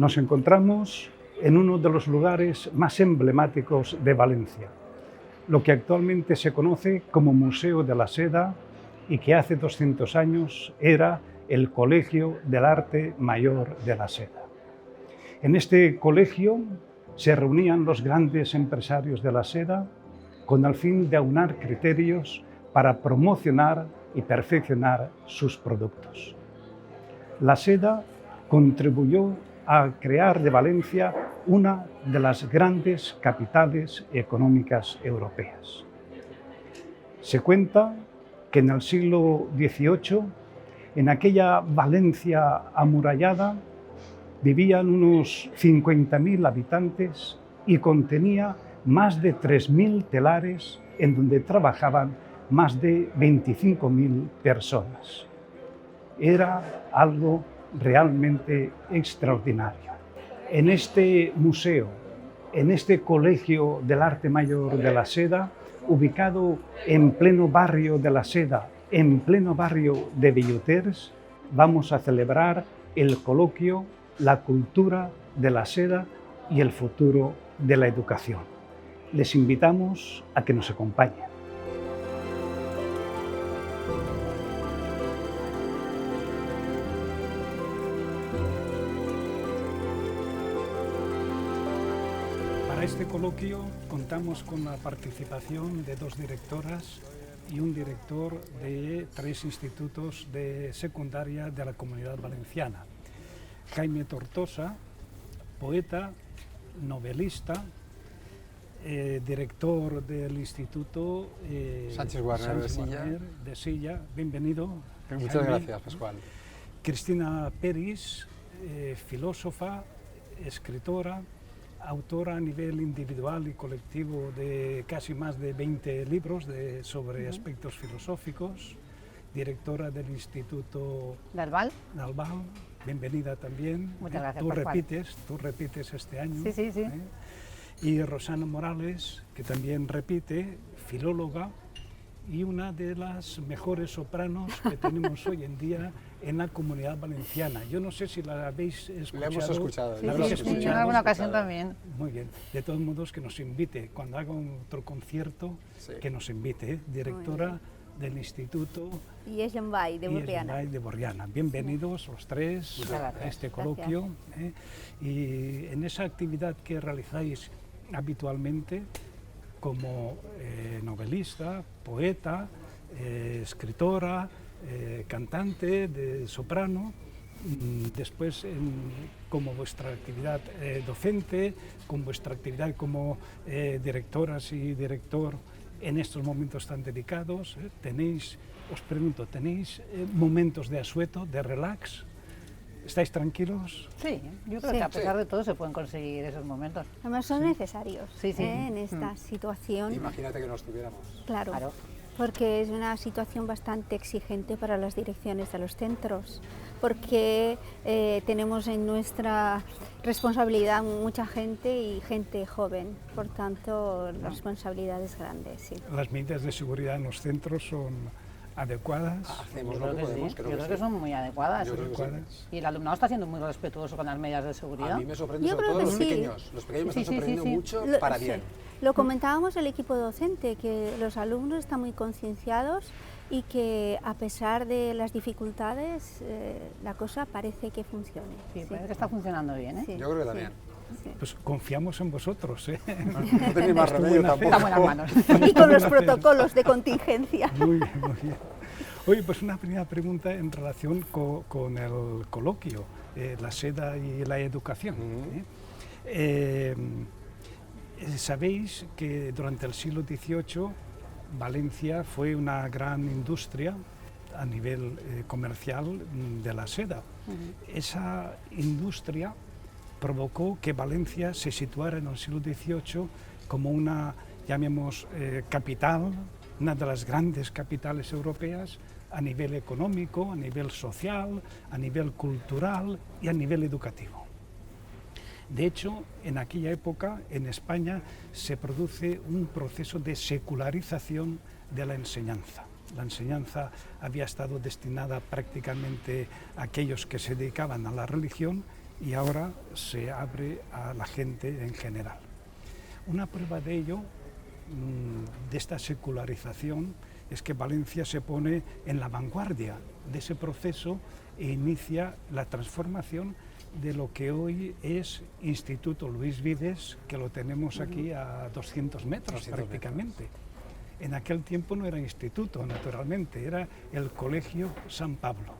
Nos encontramos en uno de los lugares más emblemáticos de Valencia, lo que actualmente se conoce como Museo de la Seda y que hace 200 años era el Colegio del Arte Mayor de la Seda. En este colegio se reunían los grandes empresarios de la seda con el fin de aunar criterios para promocionar y perfeccionar sus productos. La seda contribuyó a crear de Valencia una de las grandes capitales económicas europeas. Se cuenta que en el siglo XVIII, en aquella Valencia amurallada, vivían unos 50.000 habitantes y contenía más de 3.000 telares en donde trabajaban más de 25.000 personas. Era algo realmente extraordinario. En este museo, en este Colegio del Arte Mayor de la Seda, ubicado en pleno barrio de la Seda, en pleno barrio de Belloters, vamos a celebrar el coloquio La cultura de la seda y el futuro de la educación. Les invitamos a que nos acompañen. Para este coloquio contamos con la participación de 2 directoras y un director de 3 institutos de secundaria de la Comunidad Valenciana. Jaime Tortosa, poeta, novelista, director del Instituto Sánchez Guarner de Silla. Bienvenido. Muchas gracias, Pascual. Cristina Peris, filósofa, escritora, autora a nivel individual y colectivo de casi más de 20 libros sobre aspectos filosóficos, directora del Instituto D'Albal. Bienvenida también. Muchas gracias. Tú repites este año. Sí. Y Rosana Morales, que también repite, filóloga y una de las mejores sopranos que tenemos hoy en día en la Comunidad Valenciana. Yo no sé si la habéis escuchado. La hemos escuchado. Sí, en alguna ocasión también. Muy bien. De todos modos, que nos invite, cuando haga otro concierto, que nos invite, directora del Instituto y es Llambay de Borriana. Bienvenidos los 3 a este coloquio. Y en esa actividad que realizáis habitualmente como novelista, poeta, escritora, cantante de soprano, después como vuestra actividad docente, con vuestra actividad como directoras y director en estos momentos tan dedicados, os pregunto, ¿tenéis momentos de asueto, de relax? ¿Estáis tranquilos? Sí, yo creo que a pesar de todo se pueden conseguir esos momentos. Además son necesarios en esta situación. Imagínate que no estuviéramos. Claro, porque es una situación bastante exigente para las direcciones de los centros, porque tenemos en nuestra responsabilidad mucha gente y gente joven, por tanto la responsabilidad es grande. Sí. ¿Las medidas de seguridad en los centros son adecuadas? Hacemos lo que podemos, yo creo que son muy adecuadas. Y el alumnado está siendo muy respetuoso con las medidas de seguridad. A mí me sorprende sobre todo los pequeños. Los pequeños me están sorprendiendo mucho para bien. Lo comentábamos el equipo docente, que los alumnos están muy concienciados y que a pesar de las dificultades la cosa parece que funcione. Sí, parece que está funcionando bien. Sí, yo creo que también. Sí. Pues confiamos en vosotros. No tenéis más remedio tampoco. Estamos en las manos. Y con los protocolos de contingencia. Muy bien. Oye, pues una primera pregunta en relación con el coloquio, la seda y la educación. Sabéis que durante el siglo XVIII Valencia fue una gran industria a nivel comercial de la seda. Esa industria provocó que Valencia se situara en el siglo XVIII como una, llamemos, capital, una de las grandes capitales europeas a nivel económico, a nivel social, a nivel cultural y a nivel educativo. De hecho, en aquella época, en España, se produce un proceso de secularización de la enseñanza. La enseñanza había estado destinada prácticamente a aquellos que se dedicaban a la religión y ahora se abre a la gente en general. Una prueba de ello, de esta secularización, es que Valencia se pone en la vanguardia de ese proceso e inicia la transformación de lo que hoy es Instituto Luis Vives, que lo tenemos aquí a 200 metros prácticamente. En aquel tiempo no era instituto, naturalmente, era el Colegio San Pablo.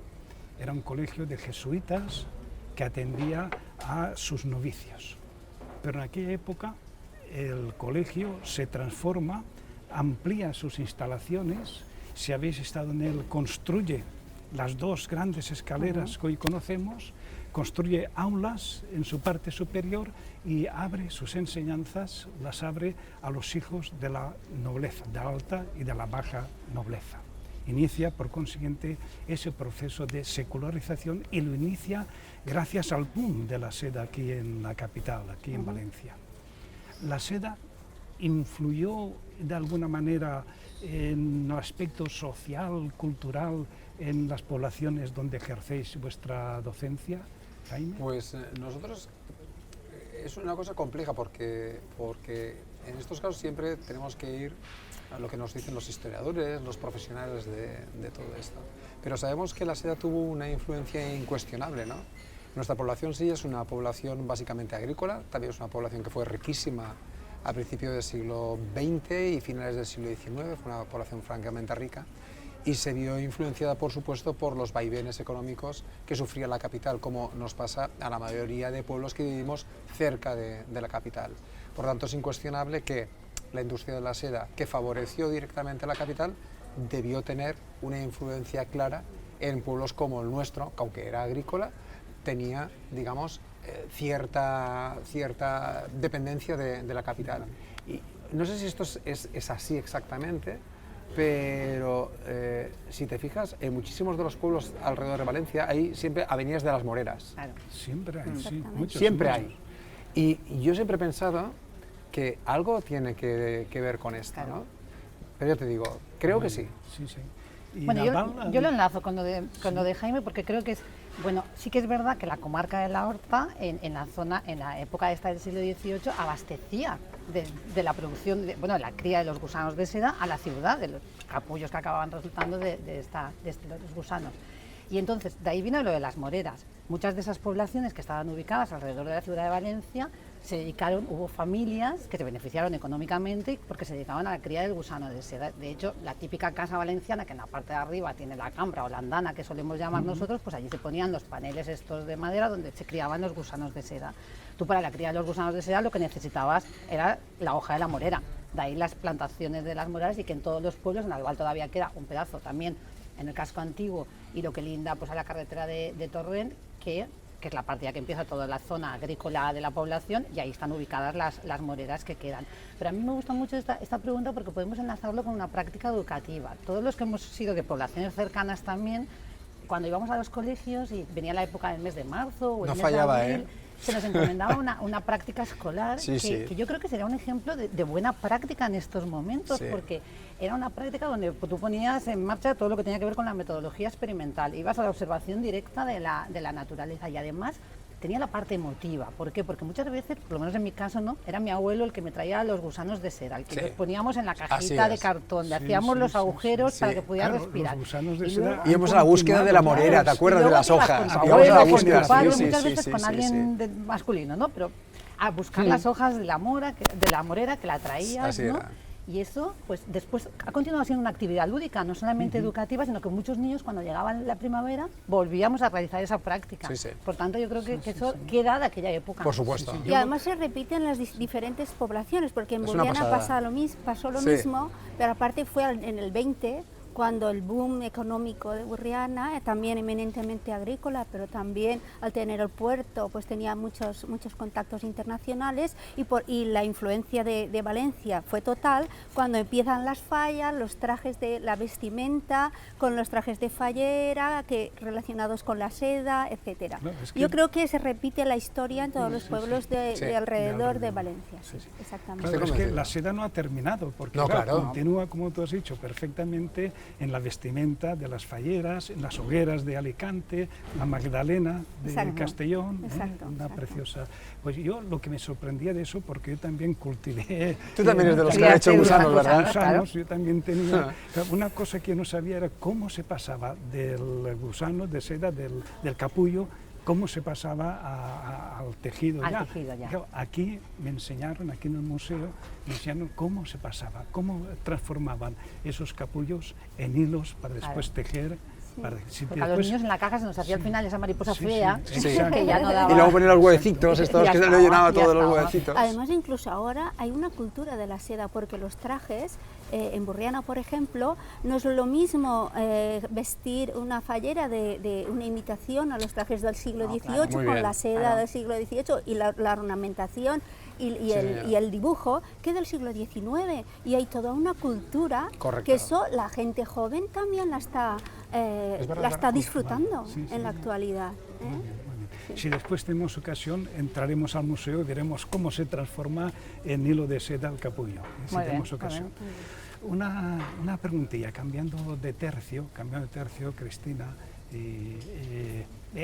Era un colegio de jesuitas que atendía a sus novicios. Pero en aquella época el colegio se transforma, amplía sus instalaciones. Si habéis estado en él, construye las dos grandes escaleras que hoy conocemos, construye aulas en su parte superior y abre sus enseñanzas, las abre a los hijos de la nobleza, de la alta y de la baja nobleza. Inicia, por consiguiente, ese proceso de secularización y lo inicia gracias al boom de la seda aquí en la capital, aquí en Valencia. La seda influyó de alguna manera en el aspecto social, cultural, en las poblaciones donde ejercéis vuestra docencia, Jaime. Pues nosotros es una cosa compleja porque en estos casos siempre tenemos que ir a lo que nos dicen los historiadores, los profesionales de todo esto. Pero sabemos que la seda tuvo una influencia incuestionable, ¿no? Nuestra población sí es una población básicamente agrícola, también es una población que fue riquísima a principios del siglo XX y finales del siglo XIX, fue una población francamente rica y se vio influenciada, por supuesto, por los vaivenes económicos que sufría la capital, como nos pasa a la mayoría de pueblos que vivimos cerca de la capital. Por tanto, es incuestionable que la industria de la seda, que favoreció directamente a la capital, debió tener una influencia clara en pueblos como el nuestro, que aunque era agrícola, tenía, digamos, cierta dependencia de la capital. Y no sé si esto es así exactamente, pero si te fijas, en muchísimos de los pueblos alrededor de Valencia hay siempre avenidas de las Moreras. Claro. Siempre hay, sí, muchos. Siempre hay. Y yo siempre he pensado que algo tiene que ver con esto, Claro. ¿no? Pero yo te digo, creo que sí. Sí, sí. Y Bueno, Naval, yo lo enlazo con lo de Jaime, porque creo que es, bueno, sí que es verdad que la comarca de la Horta, en la zona, en la época esta del siglo XVIII, abastecía de la producción, de la cría de los gusanos de seda a la ciudad, de los capullos que acababan resultando de los gusanos. Y entonces, de ahí vino lo de las moreras. Muchas de esas poblaciones que estaban ubicadas alrededor de la ciudad de Valencia se dedicaron, hubo familias que se beneficiaron económicamente porque se dedicaban a la cría del gusano de seda. De hecho, la típica casa valenciana, que en la parte de arriba tiene la cambra o la andana, que solemos llamar nosotros, pues allí se ponían los paneles estos de madera donde se criaban los gusanos de seda. Tú para la cría de los gusanos de seda lo que necesitabas era la hoja de la morera. De ahí las plantaciones de las moreras y que en todos los pueblos, en Albal todavía queda un pedazo también en el casco antiguo y lo que linda pues a la carretera de Torrent, que es la partida que empieza toda la zona agrícola de la población, y ahí están ubicadas las moreras que quedan. Pero a mí me gusta mucho esta pregunta porque podemos enlazarlo con una práctica educativa. Todos los que hemos sido de poblaciones cercanas también, cuando íbamos a los colegios y venía la época del mes de marzo o el No mes fallaba, de abril, se nos encomendaba una práctica escolar que yo creo que sería un ejemplo de buena práctica en estos momentos, porque era una práctica donde tú ponías en marcha todo lo que tenía que ver con la metodología experimental, ibas a la observación directa de la naturaleza y además tenía la parte emotiva. ¿Por qué? Porque muchas veces, por lo menos en mi caso, ¿no?, era mi abuelo el que me traía los gusanos de seda, el que los poníamos en la cajita de cartón, le hacíamos los agujeros para que pudiera respirar. Los gusanos de seda íbamos a la búsqueda de la morera, ¿te acuerdas de las hojas? Íbamos a la búsqueda, muchas veces con alguien masculino, ¿no? Pero a buscar las hojas de la morera que la traías, ¿no? Y eso, pues después ha continuado siendo una actividad lúdica, no solamente educativa, sino que muchos niños cuando llegaban la primavera volvíamos a realizar esa práctica. Por tanto, yo creo que eso queda de aquella época. Por supuesto. Y además se repite en las diferentes poblaciones, porque en Burriana pasó lo mismo, pero aparte fue en el 20, cuando el boom económico de Burriana, también eminentemente agrícola, pero también al tener el puerto, pues tenía muchos contactos internacionales y la influencia de Valencia fue total cuando empiezan las fallas, los trajes de la vestimenta, con los trajes de fallera, relacionados con la seda, etcétera. No, Yo creo que se repite la historia en todos los pueblos de alrededor de Valencia. Exactamente. Claro, es que la seda no ha terminado, porque continúa, como tú has dicho, perfectamente en la vestimenta de las falleras, en las hogueras de Alicante, la Magdalena de Castellón, una preciosa... Pues yo lo que me sorprendía de eso, porque yo también cultivé... Tú también eres de los que han hecho gusanos, ¿verdad? Gusanos, yo también tenía... Una cosa que yo no sabía era cómo se pasaba del gusano de seda, del capullo, cómo se pasaba al tejido ya. Claro, aquí me enseñaron, aquí en el museo, me enseñaron cómo se pasaba, cómo transformaban esos capullos en hilos para después tejer. Porque a los niños en la caja se nos hacía al final esa mariposa fea, que ya no daba... Y luego poner los huevecitos, estos que se le llenaba todos los huevecitos. Además, incluso ahora hay una cultura de la seda, porque los trajes, en Burriana, por ejemplo, no es lo mismo vestir una fallera de una imitación a los trajes del siglo XVIII con la seda del siglo XVIII y la ornamentación y el dibujo, que del siglo XIX. Y hay toda una cultura que eso la gente joven también la está disfrutando en la actualidad. Si después tenemos ocasión, entraremos al museo y veremos cómo se transforma en hilo de seda el capullo. Si tenemos ocasión. Una preguntilla, cambiando de tercio, Cristina.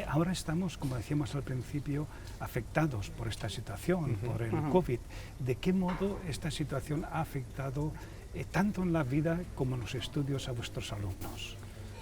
Ahora estamos, como decíamos al principio, afectados por esta situación, por el COVID. ¿De qué modo esta situación ha afectado tanto en la vida como en los estudios a vuestros alumnos?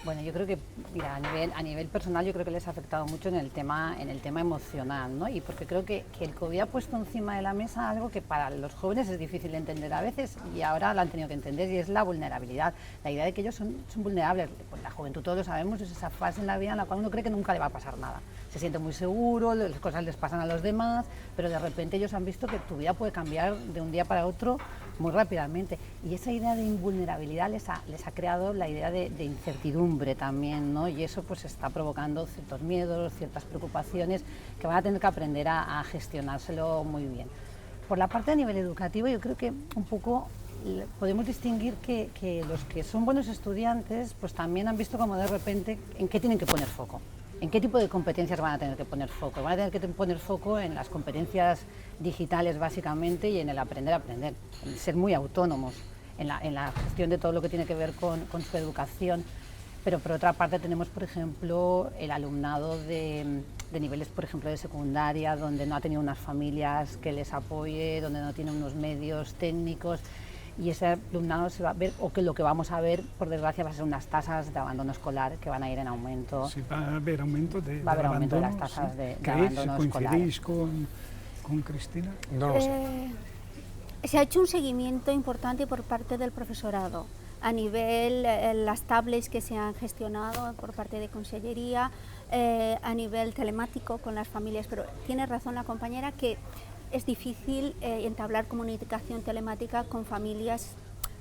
Bueno, yo creo que, mira, a nivel personal, yo creo que les ha afectado mucho en el tema emocional, ¿no? Y porque creo que el COVID ha puesto encima de la mesa algo que para los jóvenes es difícil de entender a veces, y ahora lo han tenido que entender, y es la vulnerabilidad, la idea de que ellos son vulnerables. Pues la juventud, todos lo sabemos, es esa fase en la vida en la cual uno cree que nunca le va a pasar nada. Se siente muy seguro, las cosas les pasan a los demás, pero de repente ellos han visto que tu vida puede cambiar de un día para otro muy rápidamente, y esa idea de invulnerabilidad les ha creado la idea de incertidumbre también, ¿no? Y eso pues está provocando ciertos miedos, ciertas preocupaciones que van a tener que aprender a gestionárselo muy bien. Por la parte a nivel educativo, yo creo que un poco podemos distinguir que los que son buenos estudiantes pues también han visto como de repente en qué tienen que poner foco. ¿En qué tipo de competencias van a tener que poner foco? Van a tener que poner foco en las competencias digitales básicamente y en el aprender a aprender, en ser muy autónomos en la gestión de todo lo que tiene que ver con su educación. Pero por otra parte tenemos, por ejemplo, el alumnado de niveles, por ejemplo, de secundaria, donde no ha tenido unas familias que les apoye, donde no tiene unos medios técnicos. Y ese alumnado se va a ver, o que lo que vamos a ver, por desgracia, va a ser unas tasas de abandono escolar que van a ir en aumento. Sí, va a haber aumento de las tasas de abandono escolar. ¿Coincidís con Cristina? No lo sé. Se ha hecho un seguimiento importante por parte del profesorado, a nivel las tablets que se han gestionado por parte de Consellería, a nivel telemático con las familias, pero tiene razón la compañera que es difícil entablar comunicación telemática con familias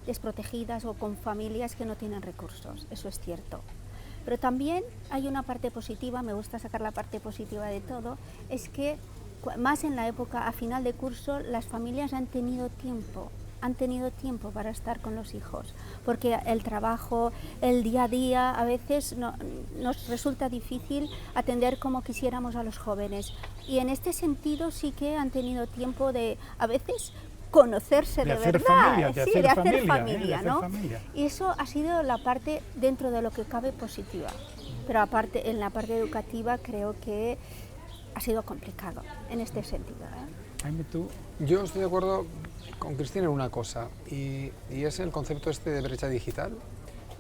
desprotegidas o con familias que no tienen recursos, eso es cierto. Pero también hay una parte positiva, me gusta sacar la parte positiva de todo, es que más en la época a final de curso las familias han tenido tiempo para estar con los hijos, porque el trabajo, el día a día, a veces nos resulta difícil atender como quisiéramos a los jóvenes. Y en este sentido sí que han tenido tiempo de, a veces, conocerse de verdad, de hacer familia, ¿no? Y eso ha sido la parte, dentro de lo que cabe, positiva. Pero aparte, en la parte educativa creo que ha sido complicado en este sentido, Jaime, ¿tú? Yo estoy de acuerdo con Cristina en una cosa, y es el concepto este de brecha digital,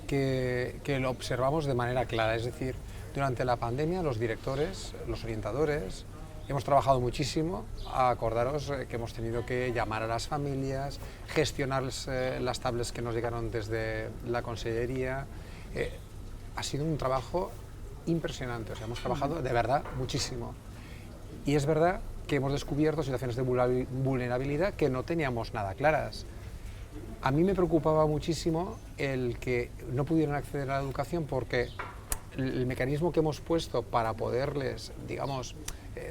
que lo observamos de manera clara. Es decir, durante la pandemia los directores, los orientadores, hemos trabajado muchísimo. Acordaros que hemos tenido que llamar a las familias, gestionar las tablets que nos llegaron desde la Consellería. Ha sido un trabajo impresionante, o sea, hemos trabajado de verdad muchísimo. Y es verdad que hemos descubierto situaciones de vulnerabilidad que no teníamos nada claras. A mí me preocupaba muchísimo el que no pudieran acceder a la educación, porque el mecanismo que hemos puesto para poderles, digamos,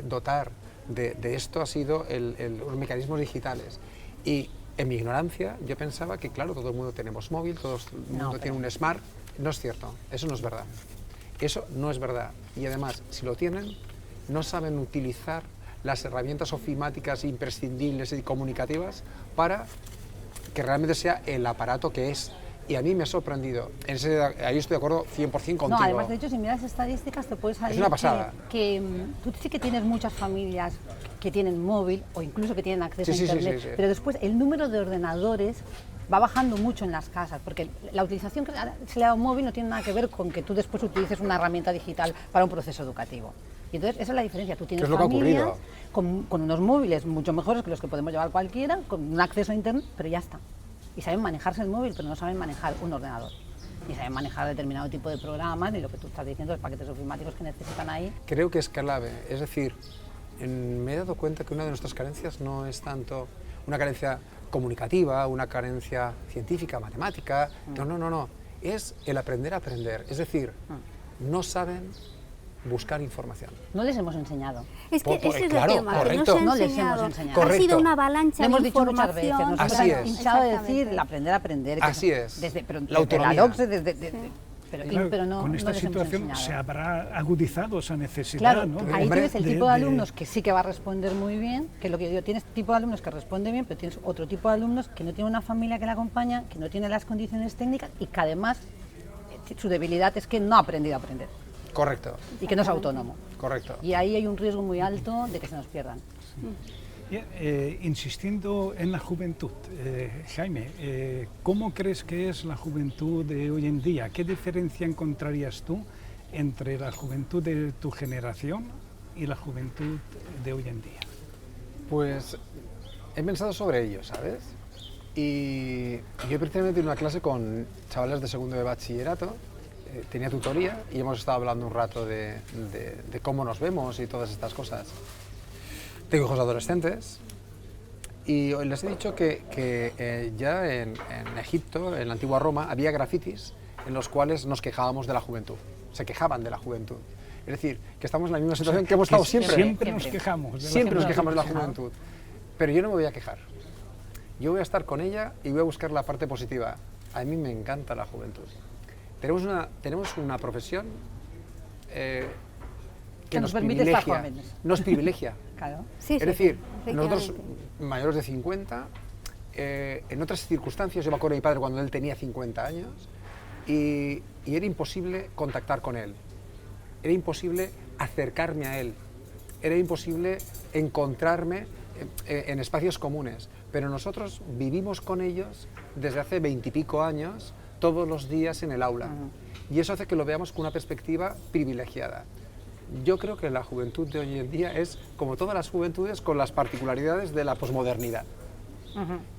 dotar de esto ha sido los mecanismos digitales. Y en mi ignorancia yo pensaba que, claro, todo el mundo tenemos móvil, todo el mundo tiene un smart. No es cierto, eso no es verdad. Eso no es verdad. Y además, si lo tienen, no saben utilizar las herramientas ofimáticas imprescindibles y comunicativas para que realmente sea el aparato que es. y a mí me ha sorprendido. Ahí estoy de acuerdo 100% contigo. No, además, de hecho, si miras estadísticas, te puedes salir una pasada. que tú sí que tienes muchas familias que tienen móvil o incluso que tienen acceso Sí, a sí, Internet, sí. pero después el número de ordenadores va bajando mucho en las casas, porque la utilización que se le da a un móvil no tiene nada que ver con que tú después utilices una herramienta digital para un proceso educativo. Y entonces esa es la diferencia. Tú tienes ¿Qué es lo que ha familias ocurrido? con unos móviles mucho mejores que los que podemos llevar cualquiera, con un acceso a Internet, pero ya está. Y saben manejarse el móvil, pero no saben manejar un ordenador. Ni saben manejar determinado tipo de programas, ni lo que tú estás diciendo, los paquetes ofimáticos que necesitan ahí. Creo que es clave. Es decir, me he dado cuenta que una de nuestras carencias no es tanto una carencia comunicativa, una carencia científica, matemática. No. Es el aprender a aprender. Es decir, no saben buscar información. No les hemos enseñado. Es que ese es claro, el tema, correcto. que No no se ha les hemos enseñado. enseñado. Ha Correcto. sido una avalancha Lo hemos de dicho muchas veces, información. nos Así hemos es. hinchado de decir Exactamente. el aprender a aprender. que Así es. Pero La desde autonomía. la LOCSE, pero Claro, no, con esta no les hemos situación enseñado. se habrá agudizado esa necesidad, Claro, ¿no? ahí Hombre, tienes el tipo de alumnos que sí que va a responder muy bien, que es lo que yo digo, tienes tipo de alumnos que responde bien, pero tienes otro tipo de alumnos que no tiene una familia que la acompaña, que no tiene las condiciones técnicas y que además su debilidad es que no ha aprendido a aprender Correcto, y que no es autónomo. correcto. Y ahí hay un riesgo muy alto de que se nos pierdan. Bien, insistiendo en la juventud, Jaime, ¿cómo crees que es la juventud de hoy en día? ¿Qué diferencia encontrarías tú entre la juventud de tu generación y la juventud de hoy en día? Pues he pensado sobre ello, ¿sabes? Y yo precisamente en una clase con chavales de segundo de bachillerato, tenía tutoría y hemos estado hablando un rato de cómo nos vemos y todas estas cosas. Tengo hijos adolescentes y les he dicho que ya en Egipto, en la antigua Roma, había grafitis en los cuales nos quejábamos de la juventud, se quejaban de la juventud. Es decir, que estamos en la misma situación que hemos estado siempre. Siempre nos quejamos. Siempre nos quejamos de la quejamos. juventud. Pero yo no me voy a quejar. Yo voy a estar con ella y voy a buscar la parte positiva. A mí me encanta la juventud. Tenemos una profesión que nos permite estar privilegia. jóvenes. Nos privilegia. Claro. Sí, Es sí, decir, sí, nosotros efectivamente. mayores de 50, en otras circunstancias, yo me acuerdo de mi padre cuando él tenía 50 años y era imposible contactar con él, era imposible acercarme a él, era imposible encontrarme en espacios comunes, pero nosotros vivimos con ellos desde hace 20 y pico años, todos los días en el aula, y eso hace que lo veamos con una perspectiva privilegiada. Yo creo que la juventud de hoy en día es, como todas las juventudes, con las particularidades de la posmodernidad.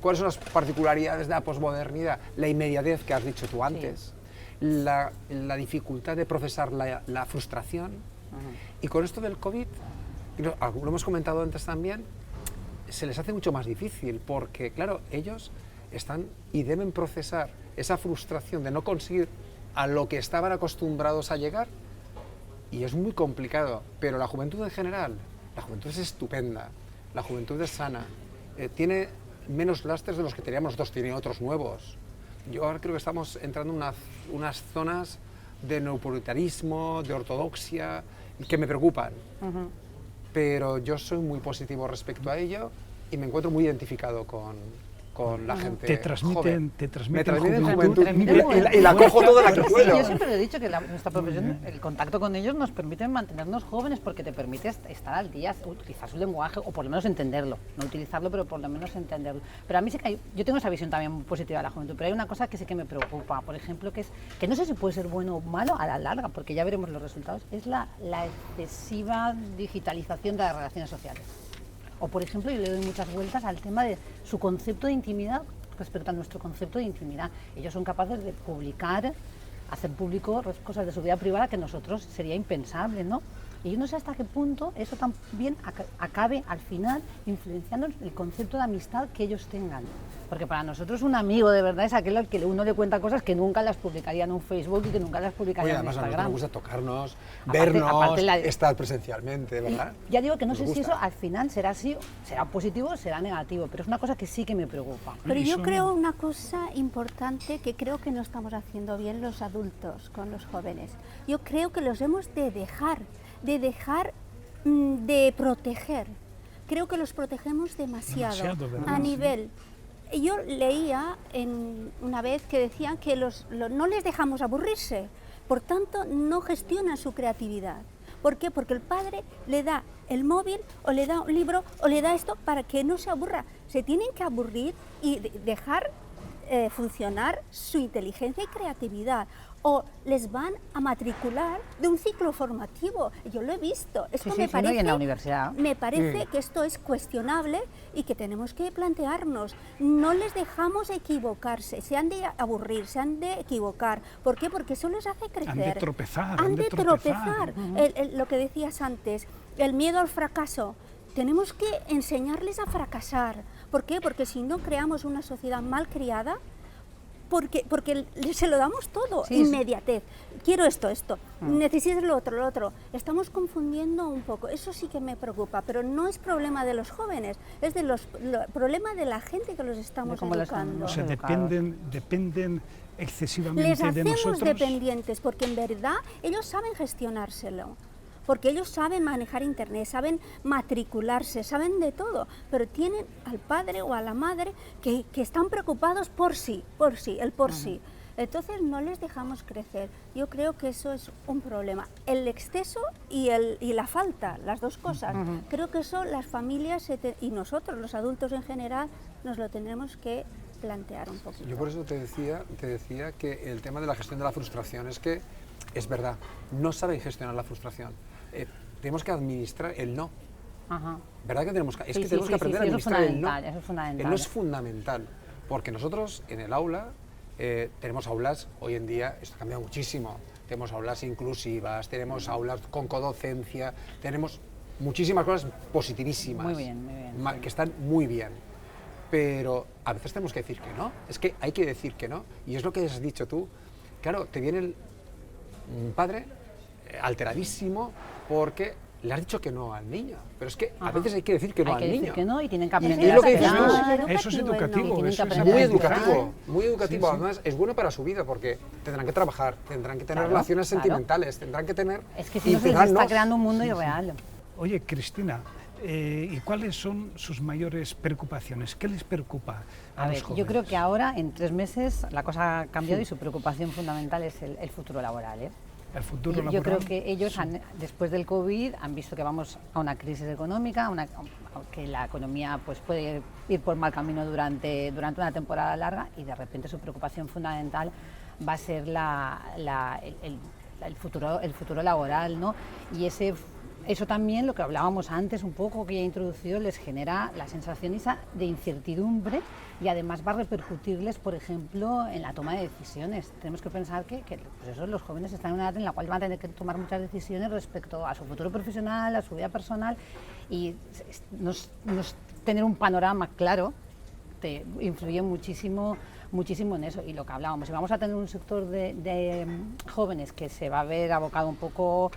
¿Cuáles son las particularidades de la posmodernidad? La inmediatez que has dicho tú antes, la dificultad de procesar la frustración. Y con esto del COVID, y lo hemos comentado antes también, se les hace mucho más difícil porque, claro, ellos están y deben procesar esa frustración de no conseguir a lo que estaban acostumbrados a llegar. Y es muy complicado, pero la juventud en general, la juventud es estupenda, la juventud es sana, tiene menos lastres de los que teníamos nosotros, tiene otros nuevos. Yo ahora creo que estamos entrando en unas zonas de neopuritarismo, de ortodoxia, que me preocupan. Pero yo soy muy positivo respecto a ello y me encuentro muy identificado con la gente Te transmiten juventud juventud. y la cojo toda la que Sí, puedo. yo siempre lo he dicho que nuestra profesión, el contacto con ellos nos permite mantenernos jóvenes porque te permite estar al día, utilizar su lenguaje o por lo menos entenderlo, no utilizarlo pero por lo menos entenderlo. Pero a mí sí que yo tengo esa visión también muy positiva de la juventud, pero hay una cosa que sí que me preocupa, por ejemplo, que es que no sé si puede ser bueno o malo a la larga, porque ya veremos los resultados, es la excesiva digitalización de las relaciones sociales. O, por ejemplo, yo le doy muchas vueltas al tema de su concepto de intimidad respecto a nuestro concepto de intimidad. Ellos son capaces de publicar, hacer público cosas de su vida privada que nosotros sería impensable, ¿no? Y yo no sé hasta qué punto eso también acabe al final influenciando el concepto de amistad que ellos tengan. Porque para nosotros un amigo de verdad es aquel al que uno le cuenta cosas que nunca las publicaría en un Facebook y que nunca las publicaría Oye, en además a nosotros Instagram. nos gusta tocarnos, Aparte- vernos, aparte estar presencialmente, ¿verdad? Ya digo que no Nos sé si gusta. eso al final será así, será positivo o será negativo, pero es una cosa que sí que me preocupa. Pero Y yo son- creo una cosa importante que creo que no estamos haciendo bien los adultos con los jóvenes. Yo creo que los hemos de dejar de proteger. Creo que los protegemos demasiado Demasiado, ¿verdad? a nivel yo leía una vez que decían que no les dejamos aburrirse, por tanto no gestionan su creatividad. ¿Por qué? Porque el padre le da el móvil o le da un libro o le da esto para que no se aburra. Se tienen que aburrir y dejar funcionar su inteligencia y creatividad, o les van a matricular de un ciclo formativo. Yo lo he visto. Esto Sí, me parece, y en la universidad. me parece que esto es cuestionable y que tenemos que plantearnos. No les dejamos equivocarse, se han de aburrir, se han de equivocar. ¿Por qué? Porque eso les hace crecer. Han de tropezar. Han de tropezar. Lo que decías antes, el miedo al fracaso. Tenemos que enseñarles a fracasar. ¿Por qué? Porque si no creamos una sociedad mal criada, porque se lo damos todo, inmediatez. Quiero esto, necesitas lo otro. Estamos confundiendo un poco, eso sí que me preocupa, pero no es problema de los jóvenes, es problema de la gente que los estamos educando. O sea, dependen excesivamente Les de hacemos nosotros. dependientes, porque en verdad ellos saben gestionárselo. Porque ellos saben manejar internet, saben matricularse, saben de todo, pero tienen al padre o a la madre que están preocupados por sí. Entonces no les dejamos crecer. Yo creo que eso es un problema. El exceso y la falta, las dos cosas. Creo que eso las familias y nosotros, los adultos en general, nos lo tenemos que plantear un poquito. Yo por eso te decía que el tema de la gestión de la frustración es que, es verdad, no saben gestionar la frustración. Tenemos que administrar el no. ¿Verdad que tenemos que? Tenemos que aprender a administrar el no. Eso es fundamental. El no es fundamental, porque nosotros en el aula tenemos aulas, hoy en día esto ha cambiado muchísimo, tenemos aulas inclusivas, tenemos aulas con codocencia, tenemos muchísimas cosas positivísimas. Muy bien. Que están muy bien. Pero a veces tenemos que decir que no, es que hay que decir que no, y es lo que has dicho tú. Claro, te viene un padre alteradísimo porque le has dicho que no al niño, pero es que a veces hay que decir que no al niño. Hay que decir que no y tienen que aprender. Y lo que dices tú, eso es educativo, eso es muy educativo. Además es bueno para su vida porque tendrán que trabajar, tendrán que tener relaciones sentimentales, tendrán que tener... Es que si no se les está creando un mundo irreal. Oye, Cristina, ¿y cuáles son sus mayores preocupaciones? ¿Qué les preocupa a los jóvenes? Yo creo que ahora, en 3 meses, la cosa ha cambiado y su preocupación fundamental es el futuro laboral. El futuro laboral. Yo creo que ellos, después del COVID, han visto que vamos a una crisis económica, que la economía pues, puede ir por mal camino durante una temporada larga, y de repente su preocupación fundamental va a ser el futuro laboral, ¿no? Y eso también, lo que hablábamos antes un poco, que ya he introducido, les genera la sensación esa de incertidumbre, y además va a repercutirles, por ejemplo, en la toma de decisiones. Tenemos que pensar que pues eso, los jóvenes están en una edad en la cual van a tener que tomar muchas decisiones respecto a su futuro profesional, a su vida personal, y tener un panorama claro te influye muchísimo en eso. Y lo que hablábamos, si vamos a tener un sector de jóvenes que se va a ver abocado un poco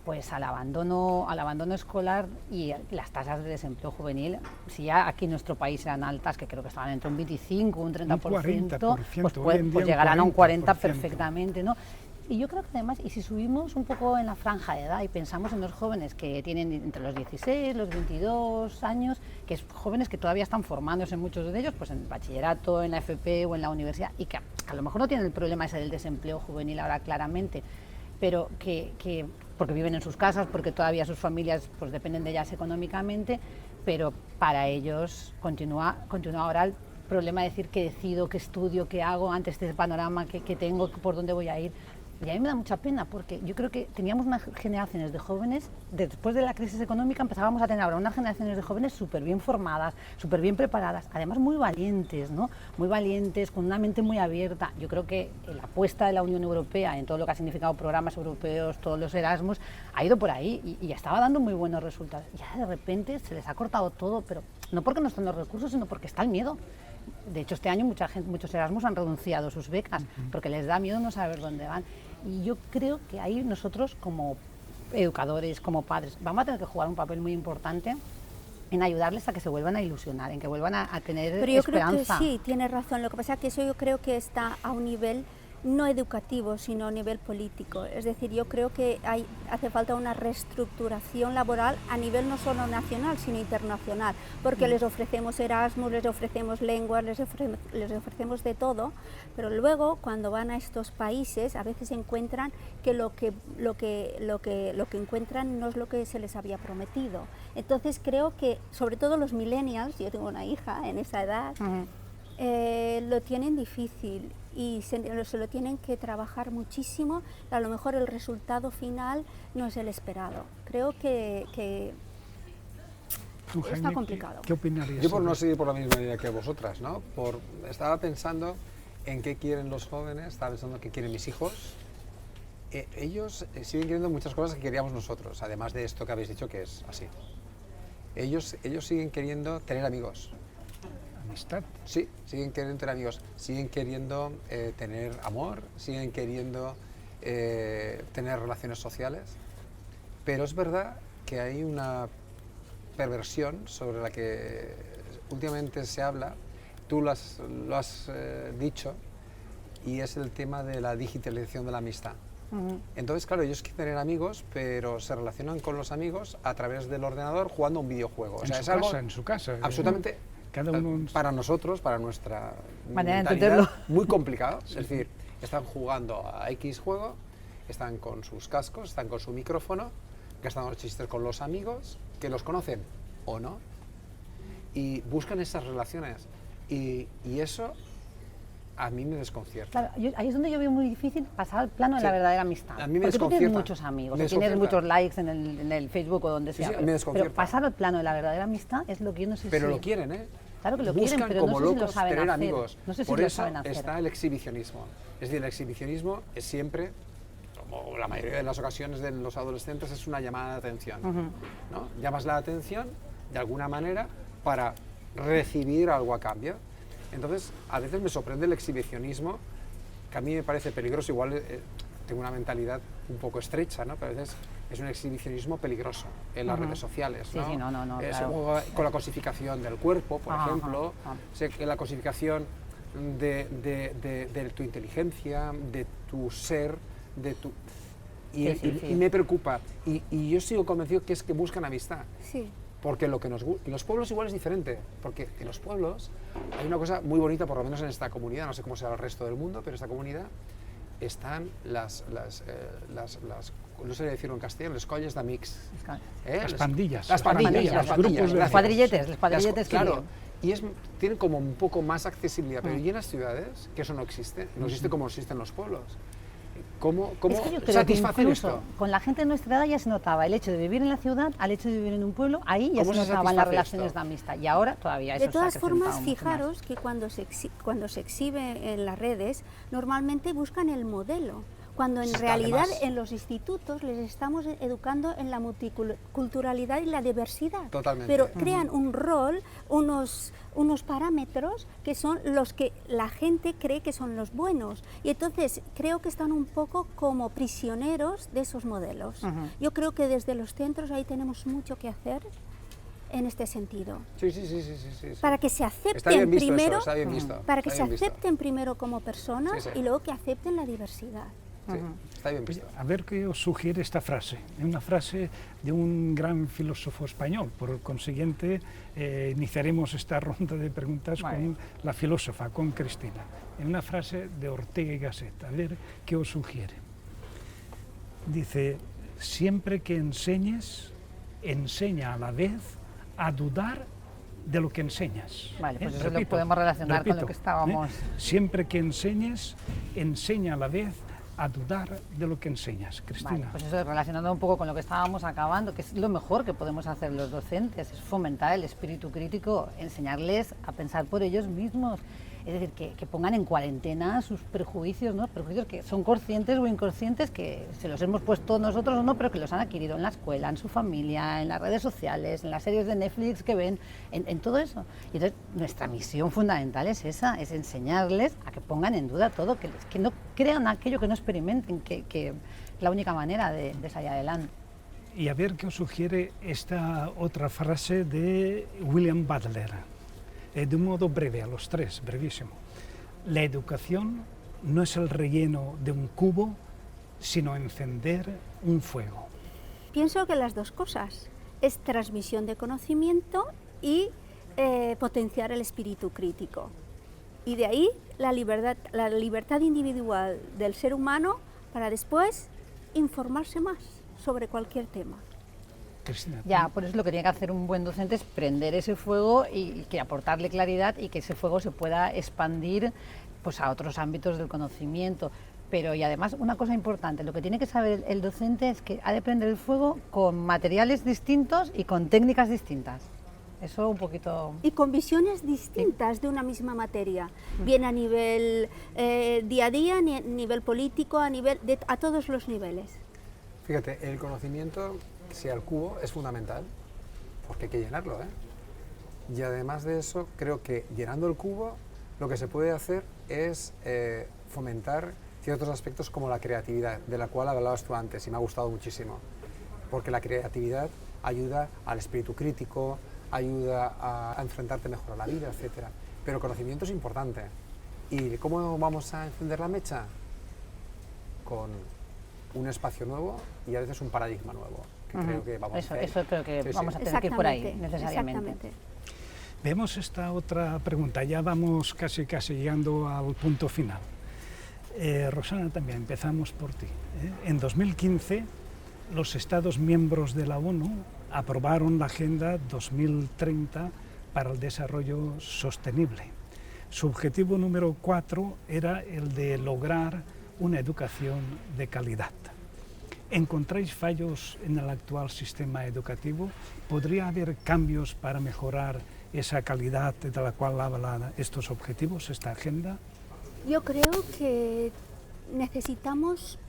pues al abandono escolar, y las tasas de desempleo juvenil, si ya aquí en nuestro país eran altas, que creo que estaban entre un 25 o un 30%, pues llegarán a un 40% perfectamente, ¿no? Y yo creo que además, y si subimos un poco en la franja de edad y pensamos en los jóvenes que tienen entre los 16, los 22 años, que es jóvenes que todavía están formándose, muchos de ellos, pues en el bachillerato, en la FP o en la universidad, y que a lo mejor no tienen el problema ese del desempleo juvenil ahora claramente, pero que porque viven en sus casas, porque todavía sus familias pues dependen de ellas económicamente, pero para ellos continúa ahora el problema de decir qué decido, qué estudio, qué hago ante este panorama que tengo, por dónde voy a ir. Y a mí me da mucha pena, porque yo creo que teníamos unas generaciones de jóvenes, después de la crisis económica empezábamos a tener ahora unas generaciones de jóvenes súper bien formadas, súper bien preparadas, además muy valientes, ¿no? Muy valientes, con una mente muy abierta. Yo creo que la apuesta de la Unión Europea en todo lo que ha significado programas europeos, todos los Erasmus, ha ido por ahí y estaba dando muy buenos resultados. Ya de repente se les ha cortado todo, pero no porque no están los recursos, sino porque está el miedo. De hecho, este año muchos Erasmus han renunciado a sus becas porque les da miedo no saber dónde van. Y yo creo que ahí nosotros, como educadores, como padres, vamos a tener que jugar un papel muy importante en ayudarles a que se vuelvan a ilusionar, en que vuelvan a tener esperanza. Pero yo creo que sí, tienes razón. Lo que pasa es que eso yo creo que está a un nivel no educativo, sino a nivel político. Es decir, yo creo que hace falta una reestructuración laboral a nivel no solo nacional, sino internacional, porque les ofrecemos Erasmus, les ofrecemos lenguas, les ofrecemos de todo, pero luego cuando van a estos países a veces encuentran que lo que encuentran no es lo que se les había prometido. Entonces creo que sobre todo los millennials, yo tengo una hija en esa edad, lo tienen difícil y se lo tienen que trabajar muchísimo. A lo mejor el resultado final no es el esperado. Creo que ¿Tú, Jaime, está complicado. ¿Qué opinarías? Yo por no seguir por la misma línea que vosotras, ¿no? Estaba pensando en qué quieren los jóvenes, estaba pensando en qué quieren mis hijos. Ellos siguen queriendo muchas cosas que queríamos nosotros, además de esto que habéis dicho que es así. Ellos siguen queriendo tener amigos. Amistad. Sí, siguen queriendo tener amigos, siguen queriendo tener amor, siguen queriendo tener relaciones sociales, pero es verdad que hay una perversión sobre la que últimamente se habla, tú lo has dicho, y es el tema de la digitalización de la amistad. Entonces, claro, ellos quieren tener amigos, pero se relacionan con los amigos a través del ordenador jugando a un videojuego. O sea, es algo en su casa. absolutamente, Cada uno para nosotros, para nuestra manera de mentalidad, entenderlo, muy complicado. Es decir, están jugando a X juego, están con sus cascos, están con su micrófono, gastando chistes con los amigos, que los conocen o no, y buscan esas relaciones. Y eso a mí me desconcierta. Claro, ahí es donde yo veo muy difícil pasar al plano de la verdadera amistad. A mí me porque tú tienes desconcierta. muchos amigos, Me o tienes desconcierta. muchos likes en el Facebook o donde sea. Sí, me pero desconcierta. pasar al plano de la verdadera amistad es lo que yo no sé Pero si... lo quieren, ¿eh? Claro que lo Buscan quieren, pero como no sé si lo locos saben tener hacer. amigos. No sé si Por lo eso saben hacer. está el exhibicionismo. Es decir, el exhibicionismo es siempre, como la mayoría de las ocasiones de los adolescentes, es una llamada de atención. ¿No? Llamas la atención de alguna manera para recibir algo a cambio. Entonces, a veces me sorprende el exhibicionismo, que a mí me parece peligroso. Igual tengo una mentalidad un poco estrecha, ¿no? Pero a veces es un exhibicionismo peligroso en las redes sociales, Sí, ¿no? sí, no, Se claro. juega con la cosificación del cuerpo, por ejemplo, la cosificación de tu inteligencia, de tu ser, de tu... Y, Sí. y me preocupa. Y yo sigo convencido que es que buscan amistad. Sí. Porque lo que en los pueblos igual es diferente, porque en los pueblos hay una cosa muy bonita, por lo menos en esta comunidad, no sé cómo será el resto del mundo, pero en esta comunidad están no sé decirlo en castellano, les colles d'amics. Las pandillas. Las pandillas, los grupos de los cuadrilletes. Claro, y tienen como un poco más accesibilidad, pero ¿y en las ciudades? Que eso no existe como existe en los pueblos. ¿Cómo Es que yo creo que satisfacen incluso esto? con la gente de nuestra edad ya se notaba el hecho de vivir en la ciudad al hecho de vivir en un pueblo, ahí ya ¿Cómo se se notaban las satisface relaciones esto? de amistad y ahora todavía eso De todas se ha formas, acrecentado mucho más. fijaros que cuando se exhibe en las redes, normalmente buscan el modelo, cuando en Sí, realidad además. en los institutos les estamos educando en la multiculturalidad y la diversidad. Totalmente. Pero crean un rol, unos parámetros que son los que la gente cree que son los buenos. Y entonces creo que están un poco como prisioneros de esos modelos. Yo creo que desde los centros ahí tenemos mucho que hacer en este sentido. Sí. Para que se Está bien acepten visto primero, eso, está bien visto. para que está se bien visto. acepten primero como personas Sí. y luego que acepten la diversidad. Sí, está bien visto. A ver qué os sugiere esta frase. Es una frase de un gran filósofo español. Por consiguiente, iniciaremos esta ronda de preguntas con la filósofa, con Cristina. Es una frase de Ortega y Gasset. A ver qué os sugiere. Dice, siempre que enseñes, enseña a la vez a dudar de lo que enseñas. Vale, pues eso lo podemos relacionar con lo que estábamos... Siempre que enseñes, enseña a la vez a dudar de lo que enseñas. Cristina. Vale, pues eso relacionando un poco con lo que estábamos acabando, que es lo mejor que podemos hacer los docentes, es fomentar el espíritu crítico, enseñarles a pensar por ellos mismos. Es decir, que pongan en cuarentena sus prejuicios, ¿no? Prejuicios que son conscientes o inconscientes, que se los hemos puesto nosotros o no, pero que los han adquirido en la escuela, en su familia, en las redes sociales, en las series de Netflix que ven, en todo eso. Y entonces nuestra misión fundamental es esa, es enseñarles a que pongan en duda todo, que no crean aquello, que no experimenten, que es la única manera de salir adelante. Y a ver qué os sugiere esta otra frase de William Butler. De un modo breve, a los tres, brevísimo. La educación no es el relleno de un cubo, sino encender un fuego. Pienso que las dos cosas, es transmisión de conocimiento y potenciar el espíritu crítico. Y de ahí la libertad individual del ser humano para después informarse más sobre cualquier tema. Cristina. Ya, por eso lo que tiene que hacer un buen docente es prender ese fuego y que aportarle claridad y que ese fuego se pueda expandir pues, a otros ámbitos del conocimiento. Pero y además una cosa importante, lo que tiene que saber el docente es que ha de prender el fuego con materiales distintos y con técnicas distintas. Eso un poquito... Y con visiones distintas de una misma materia, bien a nivel día a día, a nivel político, a todos los niveles. Fíjate, el conocimiento, sea el cubo, es fundamental, porque hay que llenarlo, ¿eh? Y además de eso, creo que llenando el cubo, lo que se puede hacer es fomentar ciertos aspectos como la creatividad, de la cual hablabas tú antes, y me ha gustado muchísimo, porque la creatividad ayuda al espíritu crítico, ayuda a enfrentarte mejor a la vida, etc. Pero el conocimiento es importante. ¿Y cómo vamos a encender la mecha? Con un espacio nuevo y a veces un paradigma nuevo, que creo que vamos a hacer. Eso creo que vamos a tener que ir por ahí, necesariamente. Vemos esta otra pregunta, ya vamos casi llegando al punto final. Rosana, también empezamos por ti. En 2015, los Estados miembros de la ONU aprobaron la Agenda 2030 para el Desarrollo Sostenible. Su objetivo número 4 era el de lograr una educación de calidad. ¿Encontráis fallos en el actual sistema educativo? ¿Podría haber cambios para mejorar esa calidad de la cual hablan estos objetivos, esta agenda? Yo creo que necesitamos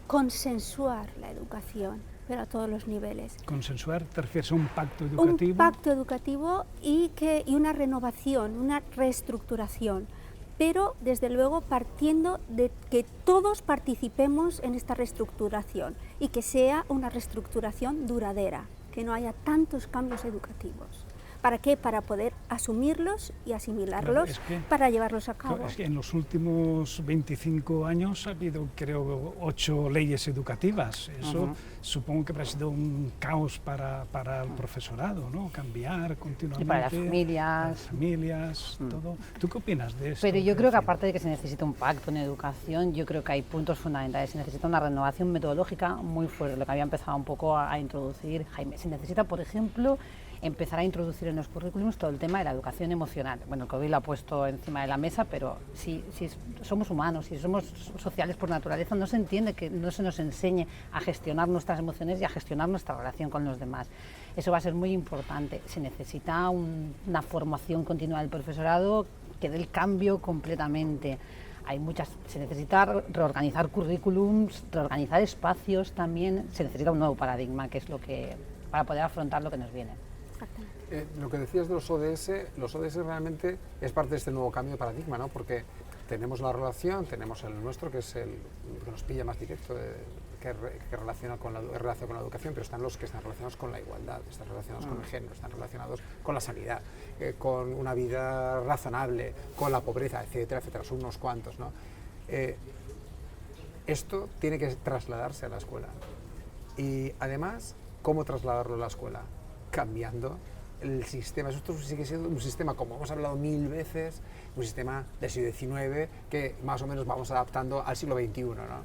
consensuar la educación, pero a todos los niveles. ¿Consensuar? ¿Te refieres a un pacto educativo? Un pacto educativo y una renovación, una reestructuración, pero desde luego partiendo de que todos participemos en esta reestructuración y que sea una reestructuración duradera, que no haya tantos cambios educativos. ¿Para qué? Para poder asumirlos y asimilarlos, para llevarlos a cabo. Es que en los últimos 25 años ha habido, creo, 8 leyes educativas. Eso supongo que habrá sido un caos para el profesorado, ¿no? Cambiar continuamente. Y para las familias. Las familias, todo. ¿Tú qué opinas de esto? Pero yo creo que aparte de que se necesita un pacto en educación, yo creo que hay puntos fundamentales. Se necesita una renovación metodológica muy fuerte, lo que había empezado un poco a introducir Jaime. Se necesita, por ejemplo, empezar a introducir en los currículums todo el tema de la educación emocional. Bueno, el COVID lo ha puesto encima de la mesa, pero si somos humanos, si somos sociales por naturaleza, no se entiende que no se nos enseñe a gestionar nuestras emociones y a gestionar nuestra relación con los demás. Eso va a ser muy importante. Se necesita una formación continua del profesorado que dé el cambio completamente. Se necesita reorganizar currículums, reorganizar espacios también. Se necesita un nuevo paradigma, que es lo que para poder afrontar lo que nos viene. Lo que decías de los ODS realmente es parte de este nuevo cambio de paradigma, ¿no? Porque tenemos la relación, tenemos el nuestro, que es el que nos pilla más directo, que relaciona con la educación, pero están los que están relacionados con la igualdad, están relacionados con el género, están relacionados con la sanidad, con una vida razonable, con la pobreza, etcétera, etcétera, son unos cuantos, ¿no? Esto tiene que trasladarse a la escuela. Y además, ¿cómo trasladarlo a la escuela? Cambiando el sistema. Esto sigue siendo un sistema, como hemos hablado 1000 veces, un sistema del siglo XIX que más o menos vamos adaptando al siglo XXI, ¿no?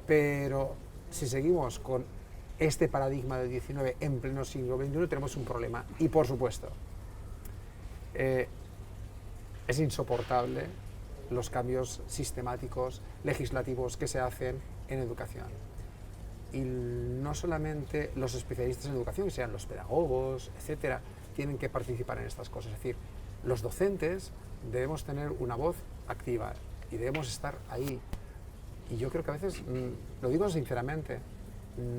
Pero si seguimos con este paradigma del XIX en pleno siglo XXI tenemos un problema. Y por supuesto, es insoportable los cambios sistemáticos, legislativos que se hacen en educación. Y no solamente los especialistas en educación, que sean los pedagogos, etcétera, tienen que participar en estas cosas. Es decir, los docentes debemos tener una voz activa y debemos estar ahí. Y yo creo que a veces, lo digo sinceramente,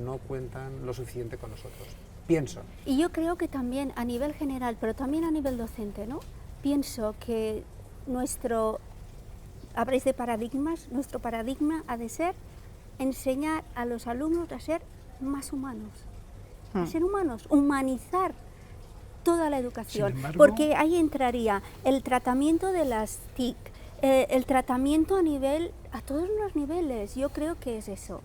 no cuentan lo suficiente con nosotros. Pienso. Y yo creo que también a nivel general, pero también a nivel docente, ¿no? Pienso que habréis de paradigmas, nuestro paradigma ha de ser enseñar a los alumnos a ser más humanos, a ser humanos, humanizar toda la educación, porque ahí entraría el tratamiento de las TIC, el tratamiento a todos los niveles, yo creo que es eso,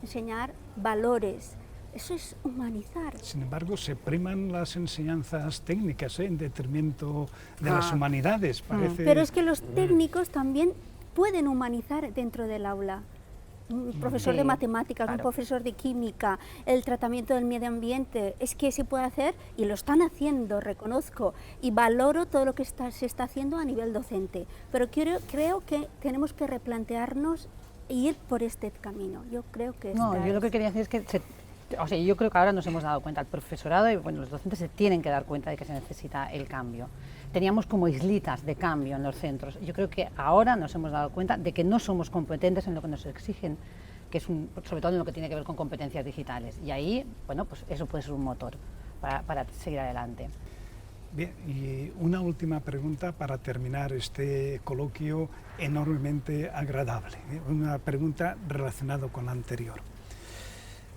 enseñar valores, eso es humanizar. Sin embargo, se priman las enseñanzas técnicas en detrimento de las humanidades, parece. Pero es que los técnicos también pueden humanizar dentro del aula. Un profesor de matemáticas, un profesor de química, el tratamiento del medio ambiente, es que se puede hacer y lo están haciendo, reconozco, y valoro todo lo que se está haciendo a nivel docente, pero creo que tenemos que replantearnos e ir por este camino. Yo creo que yo lo que quería decir es que yo creo que ahora nos hemos dado cuenta, el profesorado y los docentes se tienen que dar cuenta de que se necesita el cambio. Teníamos como islitas de cambio en los centros. Yo creo que ahora nos hemos dado cuenta de que no somos competentes en lo que nos exigen, que es sobre todo en lo que tiene que ver con competencias digitales. Y ahí, bueno, pues eso puede ser un motor para seguir adelante. Bien, y una última pregunta para terminar este coloquio enormemente agradable. Una pregunta relacionada con la anterior.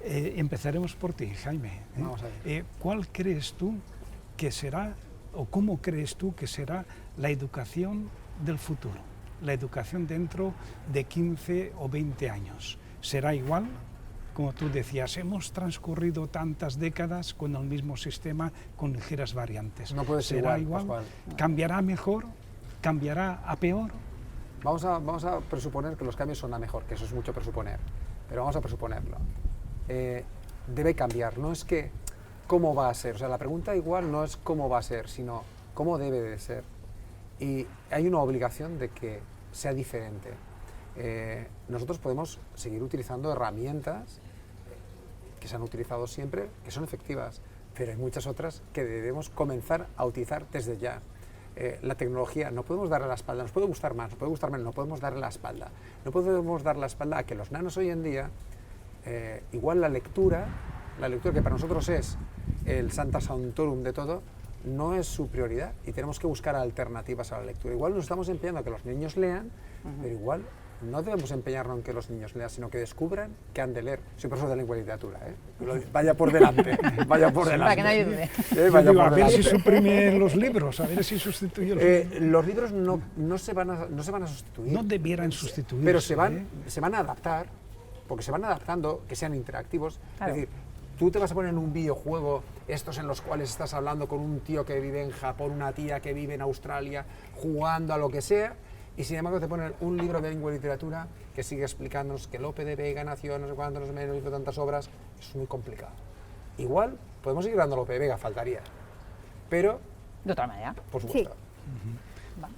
Empezaremos por ti, Jaime. Vamos a ver. ¿Cuál crees tú que será, o cómo crees tú que será la educación del futuro? La educación dentro de 15 o 20 años. ¿Será igual? Como tú decías, hemos transcurrido tantas décadas con el mismo sistema, con ligeras variantes. No puede ser ¿Será igual, igual? Pascual. ¿Cambiará mejor? ¿Cambiará a peor? Vamos a presuponer que los cambios son a mejor, que eso es mucho presuponer, pero vamos a presuponerlo. Debe cambiar, no es que cómo va a ser, o sea, la pregunta igual no es cómo va a ser, sino cómo debe de ser. Y hay una obligación de que sea diferente. Nosotros podemos seguir utilizando herramientas que se han utilizado siempre, que son efectivas, pero hay muchas otras que debemos comenzar a utilizar desde ya. La tecnología, no podemos darle la espalda, nos puede gustar más, nos puede gustar menos, no podemos darle la espalda. No podemos dar la espalda a que los nanos hoy en día, igual la lectura que para nosotros es el Sancta Sanctorum de todo, no es su prioridad y tenemos que buscar alternativas a la lectura. Igual nos estamos empeñando a que los niños lean, pero igual no debemos empeñarnos en que los niños lean, sino que descubran que han de leer. Soy profesor de lengua y literatura, vaya por delante, vaya por delante. Para que nadie dude. A ver si suprime los libros, a ver si sustituye los libros. Los libros no se van a sustituir. No debieran sustituirse. Pero se van a adaptar, porque se van adaptando, que sean interactivos. Claro. Es decir, tú te vas a poner en un videojuego, estos en los cuales estás hablando con un tío que vive en Japón, una tía que vive en Australia, jugando a lo que sea, y sin embargo te ponen un libro de lengua y literatura que sigue explicándonos que Lope de Vega nació, no sé cuántos, no sé menos, hizo tantas obras. Es muy complicado. Igual podemos seguir dando a Lope de Vega, faltaría, pero De otra manera. por supuesto. Sí.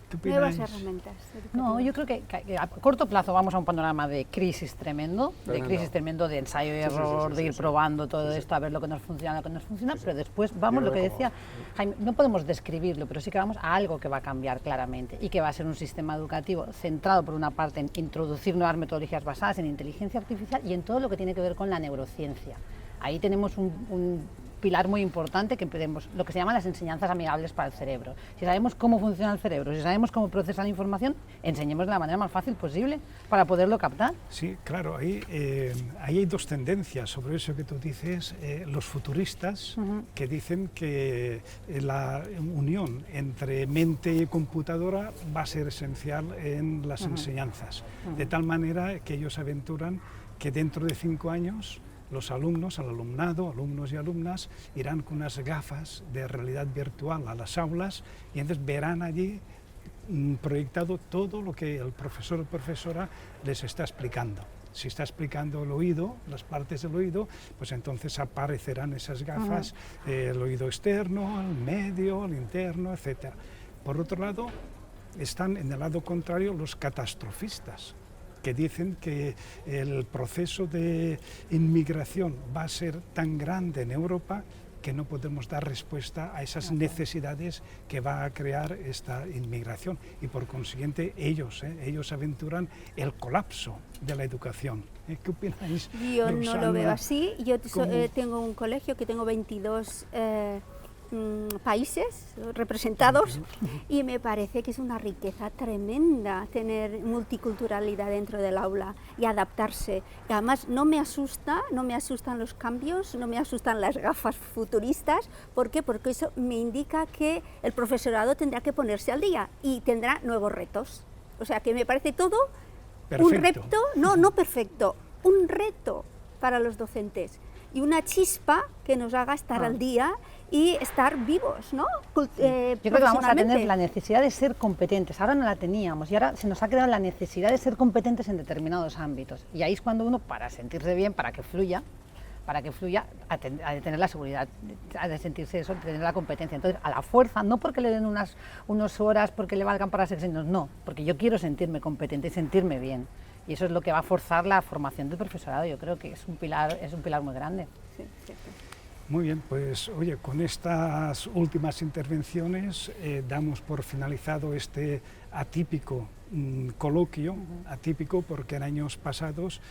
¿Qué Nuevas opináis? herramientas. No, yo creo que a corto plazo vamos a un panorama de crisis tremendo, de ensayo y error, de ir probando todo esto, a ver lo que nos funciona, lo que no nos funciona, pero después vamos, lo que decía Jaime, no podemos describirlo, pero sí que vamos a algo que va a cambiar claramente y que va a ser un sistema educativo centrado por una parte en introducir nuevas metodologías basadas en inteligencia artificial y en todo lo que tiene que ver con la neurociencia. Ahí tenemos un pilar muy importante que tenemos, lo que se llaman las enseñanzas amigables para el cerebro. Si sabemos cómo funciona el cerebro, si sabemos cómo procesar la información, enseñemos de la manera más fácil posible para poderlo captar. Sí, claro, ahí hay dos tendencias sobre eso que tú dices. Los futuristas que dicen que la unión entre mente y computadora va a ser esencial en las enseñanzas, de tal manera que ellos aventuran que dentro de 5 años los alumnos, el alumnado, alumnos y alumnas, irán con unas gafas de realidad virtual a las aulas y entonces verán allí proyectado todo lo que el profesor o profesora les está explicando. Si está explicando el oído, las partes del oído, pues entonces aparecerán esas gafas, el oído externo, el medio, el interno, etc. Por otro lado, están en el lado contrario los catastrofistas, que dicen que el proceso de inmigración va a ser tan grande en Europa que no podemos dar respuesta a esas necesidades que va a crear esta inmigración y por consiguiente ellos aventuran el colapso de la educación. ¿Qué opináis? Yo no Rosana? lo veo así. Yo ¿Cómo? tengo un colegio que tengo 22 países representados y me parece que es una riqueza tremenda tener multiculturalidad dentro del aula y adaptarse. Y además no me asustan los cambios, no me asustan las gafas futuristas. ¿Por qué? Porque eso me indica que el profesorado tendrá que ponerse al día y tendrá nuevos retos. O sea, que me parece todo Perfecto. un reto, no perfecto, un reto para los docentes y una chispa que nos haga estar al día y estar vivos, ¿no? Yo creo que vamos a tener la necesidad de ser competentes. Ahora no la teníamos y ahora se nos ha quedado la necesidad de ser competentes en determinados ámbitos. Y ahí es cuando uno, para sentirse bien, para que fluya, ha de tener la seguridad, ha de sentirse eso, de tener la competencia. Entonces, a la fuerza, no porque le den unas horas, porque le valgan para ser exámenes, no, porque yo quiero sentirme competente y sentirme bien. Y eso es lo que va a forzar la formación del profesorado. Yo creo que es un pilar muy grande. Sí, sí, sí. Muy bien, pues oye, con estas últimas intervenciones damos por finalizado este atípico coloquio, atípico porque en años pasados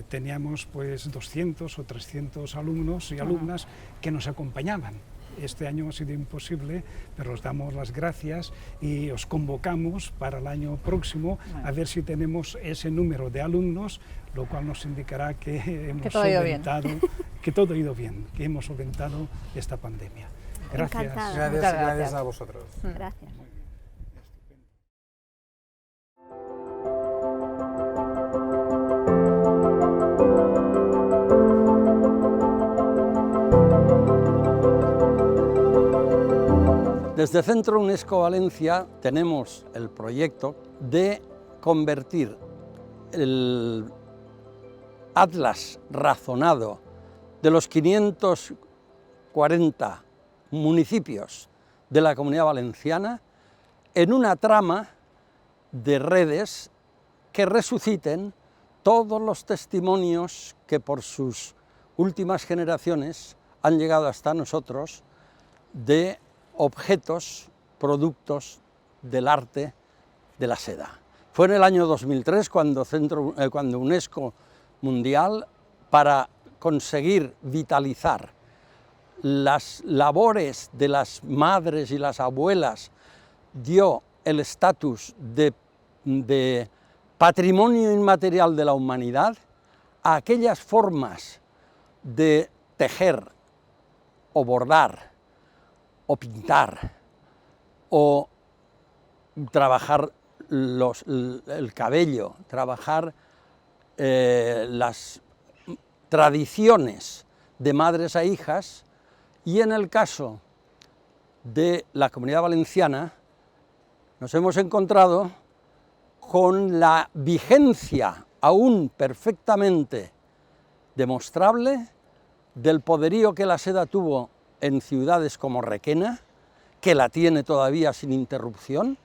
teníamos pues 200 o 300 alumnos y alumnas que nos acompañaban. Este año ha sido imposible, pero os damos las gracias y os convocamos para el año próximo a ver si tenemos ese número de alumnos, lo cual nos indicará que hemos solventado, que todo ha ido bien, que hemos solventado esta pandemia. Gracias. Gracias a vosotros. Gracias. Desde Centro UNESCO Valencia tenemos el proyecto de convertir el atlas razonado de los 540 municipios de la Comunidad Valenciana en una trama de redes que resuciten todos los testimonios que por sus últimas generaciones han llegado hasta nosotros de objetos, productos del arte de la seda. Fue en el año 2003 cuando UNESCO Mundial, para conseguir vitalizar las labores de las madres y las abuelas, dio el estatus de patrimonio inmaterial de la humanidad a aquellas formas de tejer o bordar o pintar, o trabajar el cabello, trabajar las tradiciones de madres a hijas, y en el caso de la Comunidad Valenciana nos hemos encontrado con la vigencia aún perfectamente demostrable del poderío que la seda tuvo en ciudades como Requena, que la tiene todavía sin interrupción,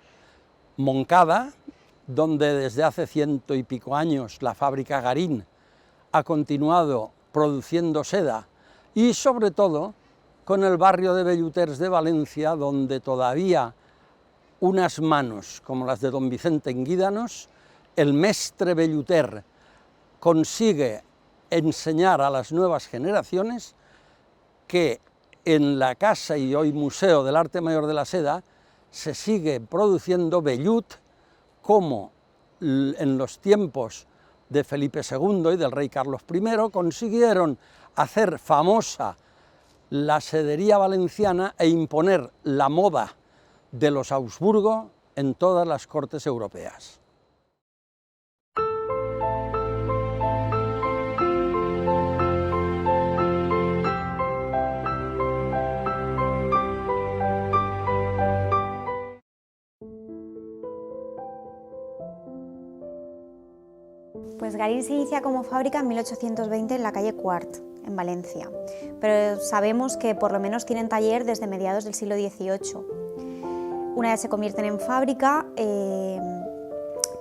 Moncada, donde desde hace 100 y pico años la fábrica Garín ha continuado produciendo seda, y sobre todo con el barrio de Belluters de Valencia, donde todavía unas manos como las de don Vicente Enguídanos, el mestre belluter, consigue enseñar a las nuevas generaciones que en la Casa y hoy Museo del Arte Mayor de la Seda se sigue produciendo vellut como en los tiempos de Felipe II y del rey Carlos I consiguieron hacer famosa la sedería valenciana e imponer la moda de los Augsburgo en todas las cortes europeas. Pues Garín se inicia como fábrica en 1820 en la calle Quart, en Valencia, pero sabemos que por lo menos tienen taller desde mediados del siglo XVIII. Una vez se convierten en fábrica,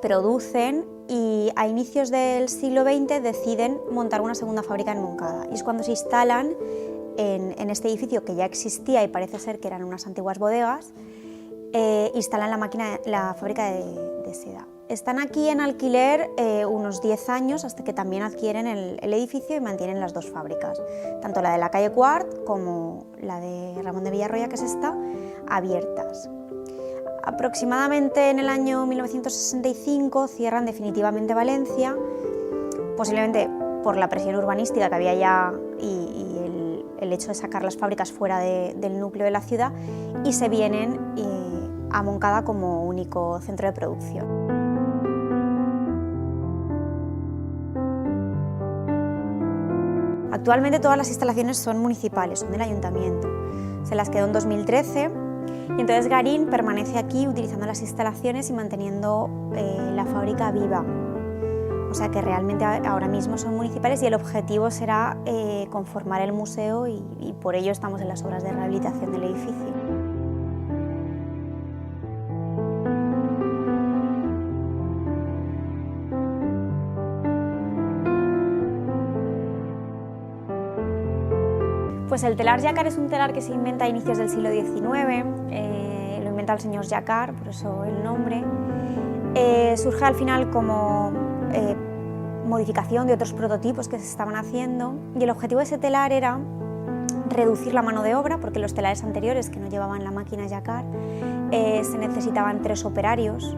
producen y a inicios del siglo XX deciden montar una segunda fábrica en Moncada. Y es cuando se instalan en este edificio que ya existía y parece ser que eran unas antiguas bodegas, instalan la fábrica de seda. Están aquí en alquiler unos 10 años hasta que también adquieren el edificio y mantienen las dos fábricas, tanto la de la calle Quart como la de Ramón de Villarroya, que es esta, abiertas. Aproximadamente en el año 1965 cierran definitivamente Valencia, posiblemente por la presión urbanística que había ya y el hecho de sacar las fábricas fuera del núcleo de la ciudad, y se vienen a Moncada como único centro de producción. Actualmente todas las instalaciones son municipales, son del ayuntamiento. Se las quedó en 2013 y entonces Garín permanece aquí utilizando las instalaciones y manteniendo la fábrica viva. O sea que realmente ahora mismo son municipales y el objetivo será conformar el museo y por ello estamos en las obras de rehabilitación del edificio. Pues el telar Jacquard es un telar que se inventa a inicios del siglo XIX, lo inventa el señor Jacquard, por eso el nombre. Surge al final como modificación de otros prototipos que se estaban haciendo y el objetivo de ese telar era reducir la mano de obra, porque los telares anteriores que no llevaban la máquina Jacquard se necesitaban 3 operarios.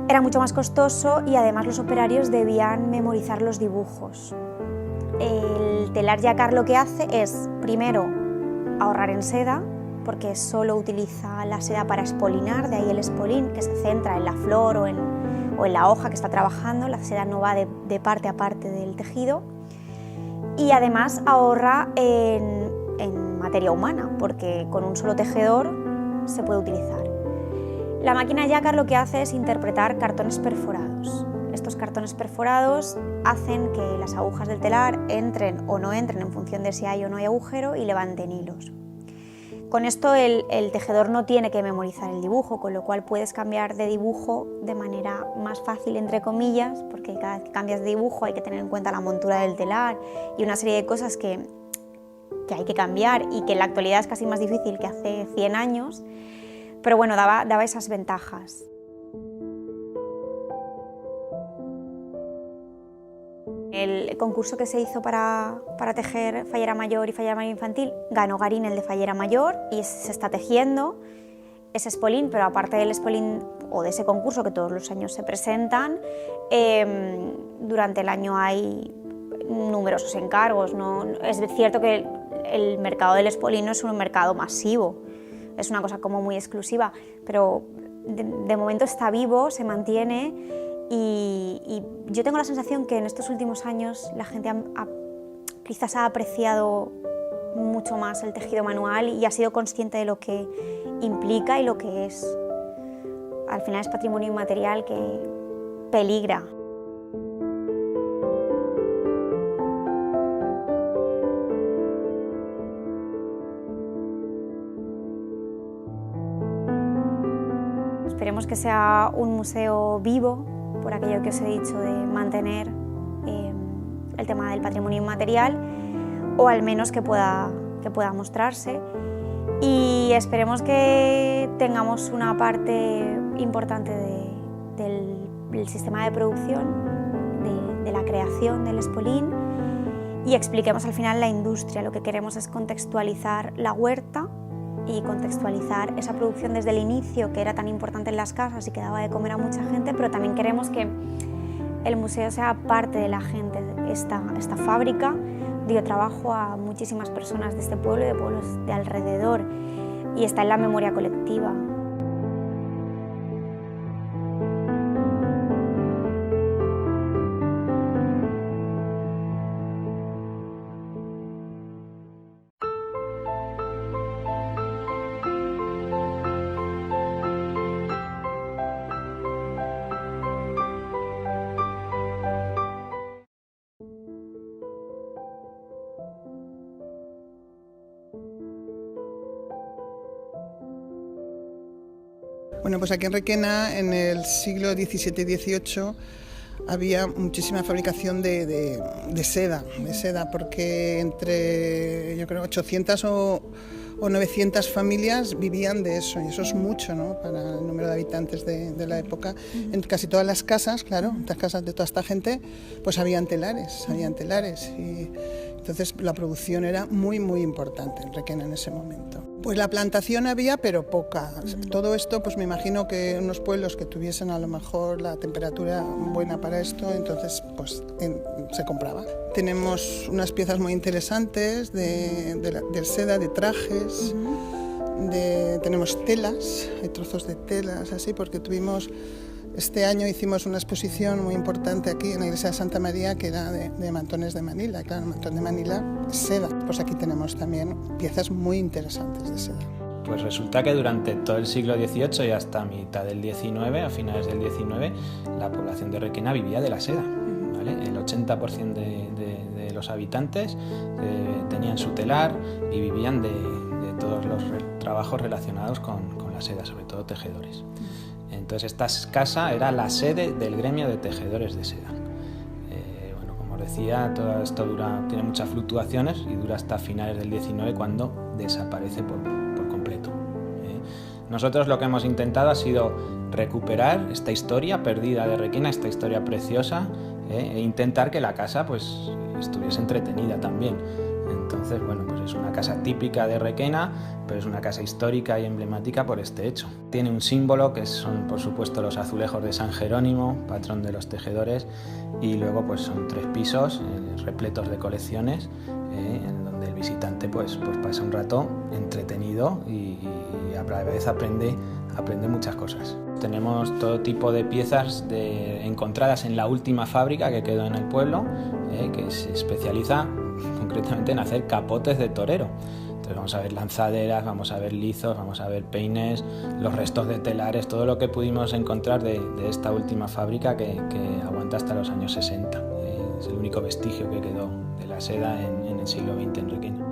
Era mucho más costoso y además los operarios debían memorizar los dibujos. El telar Jacquard lo que hace es, primero, ahorrar en seda, porque solo utiliza la seda para espolinar, de ahí el espolín, que se centra en la flor o en la hoja que está trabajando, la seda no va de parte a parte del tejido, y además ahorra en materia humana, porque con un solo tejedor se puede utilizar. La máquina Jacquard lo que hace es interpretar cartones perforados. Estos cartones perforados hacen que las agujas del telar entren o no entren en función de si hay o no hay agujero y levanten hilos. Con esto el tejedor no tiene que memorizar el dibujo, con lo cual puedes cambiar de dibujo de manera más fácil, entre comillas, porque cada vez que cambias de dibujo hay que tener en cuenta la montura del telar y una serie de cosas que hay que cambiar y que en la actualidad es casi más difícil que hace 100 años, pero bueno, daba esas ventajas. El concurso que se hizo para tejer fallera mayor y fallera mayor infantil ganó Garín el de fallera mayor y se está tejiendo ese espolín, pero aparte del espolín o de ese concurso que todos los años se presentan, durante el año hay numerosos encargos, ¿no? Es cierto que el mercado del espolín no es un mercado masivo, es una cosa como muy exclusiva, pero de momento está vivo, se mantiene. Y yo tengo la sensación que en estos últimos años la gente quizás ha apreciado mucho más el tejido manual y ha sido consciente de lo que implica y lo que es. Al final es patrimonio inmaterial que peligra. Esperemos que sea un museo vivo, por aquello que os he dicho de mantener el tema del patrimonio inmaterial, o al menos que pueda mostrarse. Y esperemos que tengamos una parte importante del sistema de producción, de la creación del espolín, y expliquemos al final la industria. Lo que queremos es contextualizar la huerta y contextualizar esa producción desde el inicio, que era tan importante en las casas y que daba de comer a mucha gente, pero también queremos que el museo sea parte de la gente. Esta fábrica dio trabajo a muchísimas personas de este pueblo y de pueblos de alrededor, y está en la memoria colectiva. Bueno, pues aquí en Requena, en el siglo XVII y XVIII, había muchísima fabricación de seda, porque entre, yo creo, 800 o 900 familias vivían de eso, y eso es mucho, ¿no?, para el número de habitantes de la época. En casi todas las casas, claro, las casas de toda esta gente, pues habían telares, y entonces la producción era muy, muy importante en Requena en ese momento. Pues la plantación había, pero poca. Todo esto, pues me imagino que unos pueblos que tuviesen a lo mejor la temperatura buena para esto, entonces pues se compraba. Tenemos unas piezas muy interesantes de seda, de trajes, tenemos telas, hay trozos de telas así, porque tuvimos Este año hicimos una exposición muy importante aquí en la iglesia de Santa María, que era de mantones de Manila. Claro, el mantón de Manila es seda. Pues aquí tenemos también piezas muy interesantes de seda. Pues resulta que durante todo el siglo XVIII y hasta mitad del XIX, a finales del XIX, la población de Requena vivía de la seda, ¿vale? El 80% de los habitantes tenían su telar y vivían de todos los trabajos relacionados con la seda, sobre todo tejedores. Entonces esta casa era la sede del gremio de tejedores de seda. Bueno, como os decía, todo esto tiene muchas fluctuaciones y dura hasta finales del XIX, cuando desaparece por completo. Nosotros lo que hemos intentado ha sido recuperar esta historia perdida de Requena, esta historia preciosa, e intentar que la casa pues estuviese entretenida también. Entonces, bueno, pues es una casa típica de Requena, pero es una casa histórica y emblemática por este hecho. Tiene un símbolo que son, por supuesto, los azulejos de San Jerónimo, patrón de los tejedores, y luego pues son 3 pisos repletos de colecciones, en donde el visitante pues pasa un rato entretenido y a la vez aprende muchas cosas. Tenemos todo tipo de piezas encontradas en la última fábrica que quedó en el pueblo, que se especializa concretamente en hacer capotes de torero. Entonces vamos a ver lanzaderas, vamos a ver lizos, vamos a ver peines, los restos de telares, todo lo que pudimos encontrar de esta última fábrica que aguanta hasta los años 60. Es el único vestigio que quedó de la seda en el siglo XX en Requena.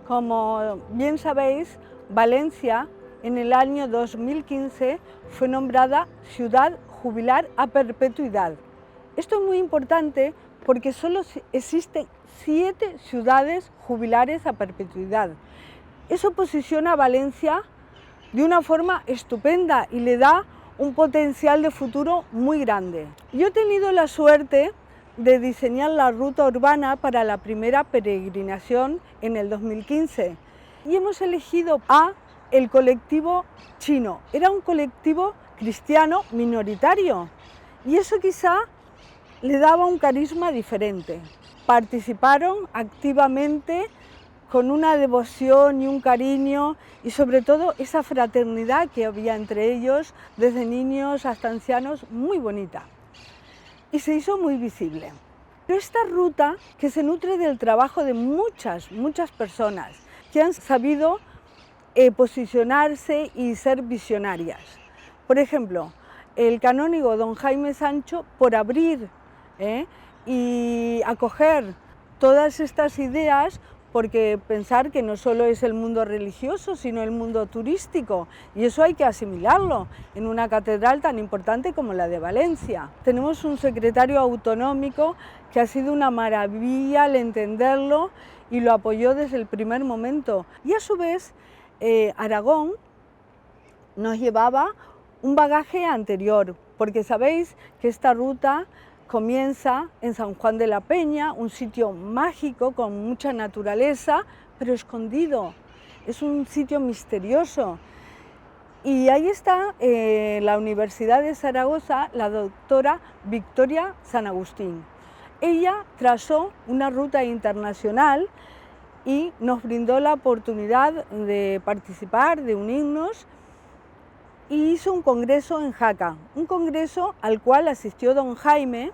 Como bien sabéis, Valencia en el año 2015 fue nombrada Ciudad Jubilar a Perpetuidad. Esto es muy importante porque solo existen 7 ciudades jubilares a perpetuidad. Eso posiciona a Valencia de una forma estupenda y le da un potencial de futuro muy grande. Yo he tenido la suerte de diseñar la ruta urbana para la primera peregrinación en el 2015 y hemos elegido el colectivo chino. Era un colectivo cristiano minoritario y eso quizá le daba un carisma diferente. Participaron activamente con una devoción y un cariño y sobre todo esa fraternidad que había entre ellos, desde niños hasta ancianos, muy bonita. Y se hizo muy visible. Pero esta ruta, que se nutre del trabajo de muchas personas que han sabido posicionarse y ser visionarias. Por ejemplo, el canónigo don Jaime Sancho, por abrir y acoger todas estas ideas, porque pensar que no solo es el mundo religioso, sino el mundo turístico, y eso hay que asimilarlo en una catedral tan importante como la de Valencia. Tenemos un secretario autonómico que ha sido una maravilla al entenderlo y lo apoyó desde el primer momento. Y a su vez, Aragón nos llevaba un bagaje anterior, porque sabéis que esta ruta comienza en San Juan de la Peña, un sitio mágico con mucha naturaleza, pero escondido. Es un sitio misterioso. Y ahí está la Universidad de Zaragoza, la doctora Victoria San Agustín. Ella trazó una ruta internacional y nos brindó la oportunidad de participar, de unirnos, y hizo un congreso en Jaca, un congreso al cual asistió don Jaime,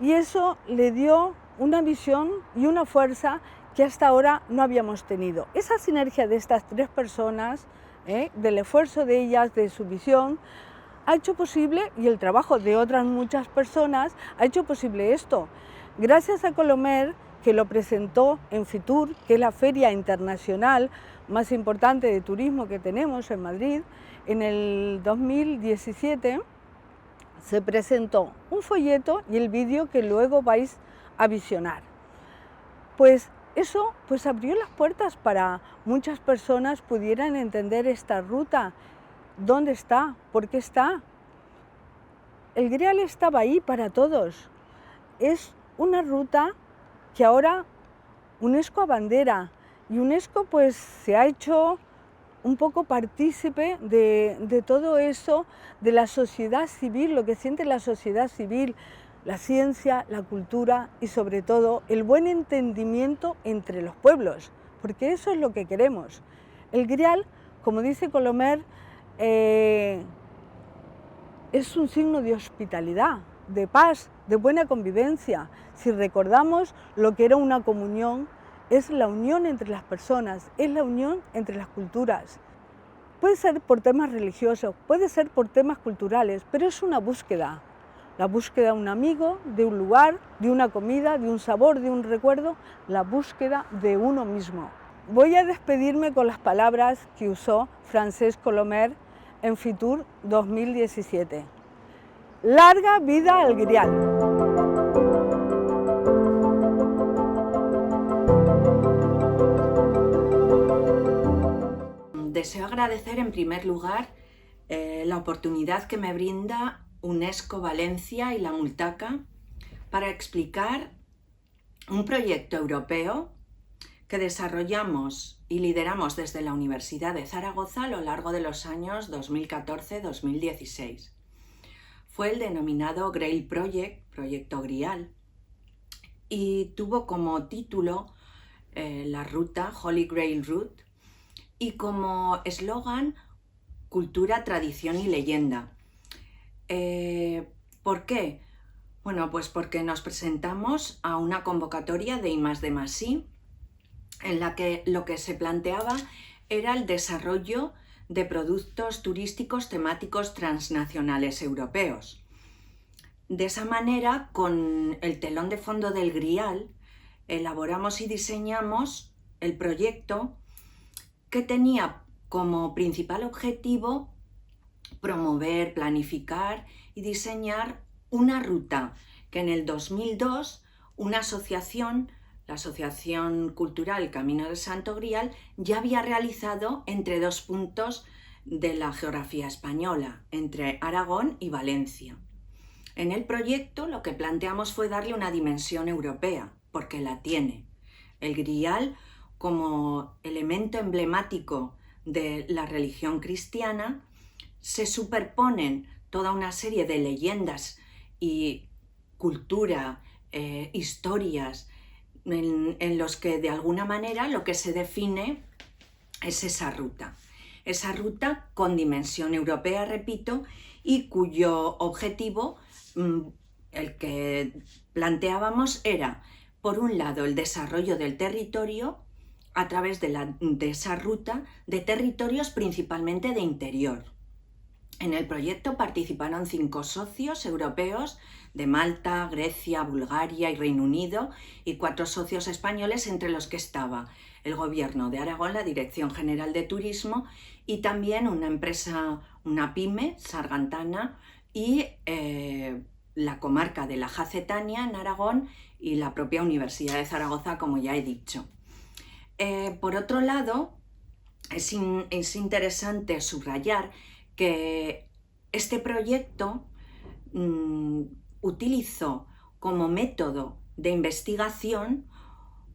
y eso le dio una visión y una fuerza que hasta ahora no habíamos tenido. Esa sinergia de estas 3 personas, del esfuerzo de ellas, de su visión, ha hecho posible, y el trabajo de otras muchas personas, ha hecho posible esto. Gracias a Colomer, que lo presentó en Fitur, que es la feria internacional más importante de turismo que tenemos en Madrid, en el 2017 se presentó un folleto y el vídeo que luego vais a visionar. Pues eso abrió las puertas para muchas personas pudieran entender esta ruta. ¿Dónde está? ¿Por qué está? El Grial estaba ahí para todos. Es una ruta que ahora UNESCO abandera, y UNESCO pues se ha hecho un poco partícipe de todo eso, de la sociedad civil, lo que siente la sociedad civil, la ciencia, la cultura y sobre todo el buen entendimiento entre los pueblos, porque eso es lo que queremos. El Grial, como dice Colomer, es un signo de hospitalidad, de paz, de buena convivencia. Si recordamos lo que era una comunión, es la unión entre las personas, es la unión entre las culturas. Puede ser por temas religiosos, puede ser por temas culturales, pero es una búsqueda. La búsqueda de un amigo, de un lugar, de una comida, de un sabor, de un recuerdo, la búsqueda de uno mismo. Voy a despedirme con las palabras que usó Francesc Colomer en Fitur 2017. ¡Larga vida al Grial! Deseo agradecer en primer lugar la oportunidad que me brinda UNESCO Valencia y la Multaca para explicar un proyecto europeo que desarrollamos y lideramos desde la Universidad de Zaragoza a lo largo de los años 2014-2016. Fue el denominado Grail Project, Proyecto Grial, y tuvo como título la ruta Holy Grail Route y como eslogan Cultura, Tradición y Leyenda. ¿Por qué? Bueno, pues porque nos presentamos a una convocatoria de I+D+I en la que lo que se planteaba era el desarrollo de productos turísticos temáticos transnacionales europeos. De esa manera, con el telón de fondo del Grial, elaboramos y diseñamos el proyecto que tenía como principal objetivo promover, planificar y diseñar una ruta que en el 2002 una asociación, la Asociación Cultural Camino del Santo Grial, ya había realizado entre dos puntos de la geografía española, entre Aragón y Valencia. En el proyecto lo que planteamos fue darle una dimensión europea, porque la tiene. El Grial, como elemento emblemático de la religión cristiana, se superponen toda una serie de leyendas y cultura, historias, en los que de alguna manera lo que se define es esa ruta con dimensión europea, repito, y cuyo objetivo, el que planteábamos, era, por un lado, el desarrollo del territorio a través de esa ruta de territorios principalmente de interior. En el proyecto participaron 5 socios europeos de Malta, Grecia, Bulgaria y Reino Unido y 4 socios españoles, entre los que estaba el Gobierno de Aragón, la Dirección General de Turismo y también una empresa, una pyme, Sargantana, y la comarca de la Jacetania en Aragón y la propia Universidad de Zaragoza, como ya he dicho. Por otro lado, es interesante subrayar que este proyecto utilizó como método de investigación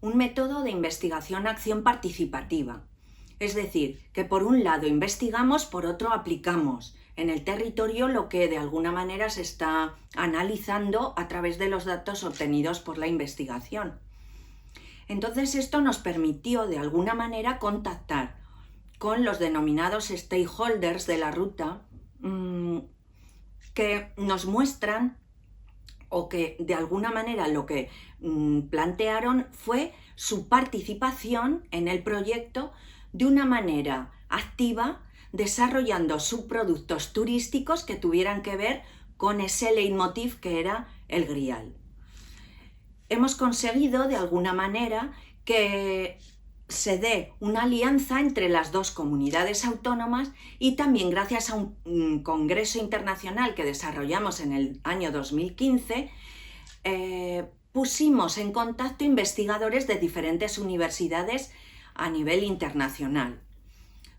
un método de investigación-acción participativa. Es decir, que por un lado investigamos, por otro aplicamos en el territorio lo que de alguna manera se está analizando a través de los datos obtenidos por la investigación. Entonces esto nos permitió de alguna manera contactar con los denominados stakeholders de la ruta, que nos muestran o que de alguna manera lo que plantearon fue su participación en el proyecto de una manera activa, desarrollando subproductos turísticos que tuvieran que ver con ese leitmotiv que era el Grial. Hemos conseguido de alguna manera que se dé una alianza entre las dos comunidades autónomas y también gracias a un congreso internacional que desarrollamos en el año 2015, pusimos en contacto investigadores de diferentes universidades a nivel internacional.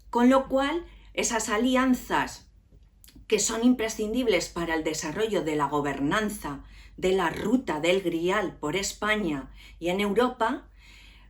Con lo cual, esas alianzas que son imprescindibles para el desarrollo de la gobernanza de la ruta del Grial por España y en Europa,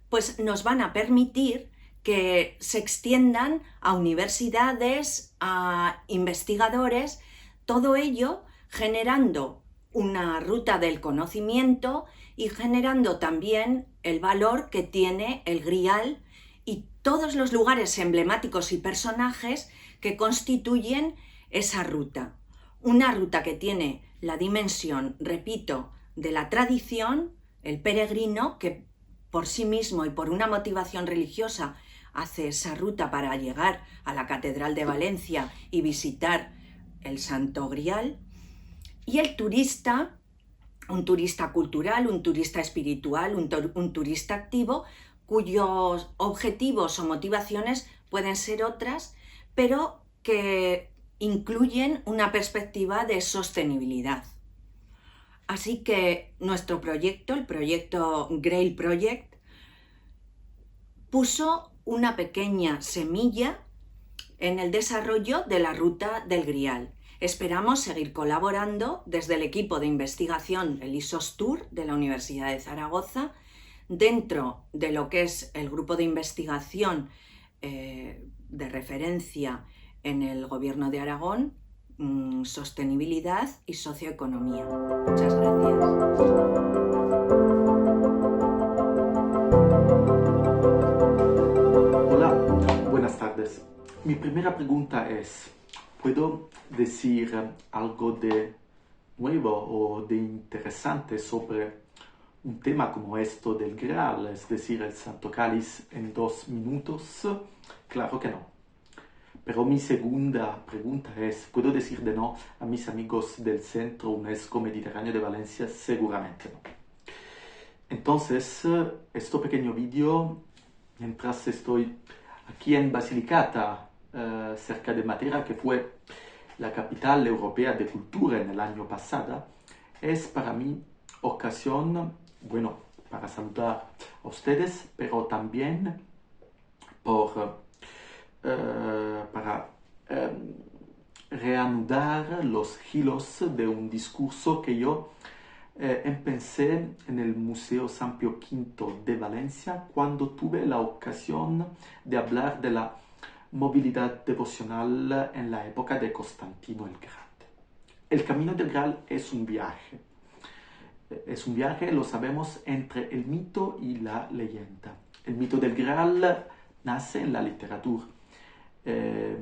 pues nos van a permitir que se extiendan a universidades, a investigadores, todo ello generando una ruta del conocimiento y generando también el valor que tiene el Grial y todos los lugares emblemáticos y personajes que constituyen esa ruta. Una ruta que tiene la dimensión, repito, de la tradición, el peregrino que por sí mismo y por una motivación religiosa hace esa ruta para llegar a la Catedral de Valencia y visitar el Santo Grial, y el turista, un turista cultural, un turista espiritual, un turista activo, cuyos objetivos o motivaciones pueden ser otras, pero que incluyen una perspectiva de sostenibilidad. Así que nuestro proyecto, el proyecto Grail Project, puso una pequeña semilla en el desarrollo de la ruta del Grial. Esperamos seguir colaborando desde el equipo de investigación, el ISOSTUR de la Universidad de Zaragoza, dentro de lo que es el grupo de investigación de referencia en el Gobierno de Aragón, Sostenibilidad y Socioeconomía. Muchas gracias. Hola, buenas tardes. Mi primera pregunta es, ¿puedo decir algo de nuevo o de interesante sobre un tema como esto del Graal, es decir, el Santo Cáliz, en 2 minutos? Claro que no. Pero mi segunda pregunta es, ¿puedo decir de no a mis amigos del Centro UNESCO Mediterráneo de Valencia? Seguramente no. Entonces, este pequeño vídeo, mientras estoy aquí en Basilicata, cerca de Matera, que fue la capital europea de cultura en el año pasado, es para mí ocasión, bueno, para saludar a ustedes, pero también para reanudar los hilos de un discurso que yo empecé en el Museo San Pío V de Valencia cuando tuve la ocasión de hablar de la movilidad devocional en la época de Constantino el Grande. El Camino del Graal es un viaje. Es un viaje, lo sabemos, entre el mito y la leyenda. El mito del Graal nace en la literatura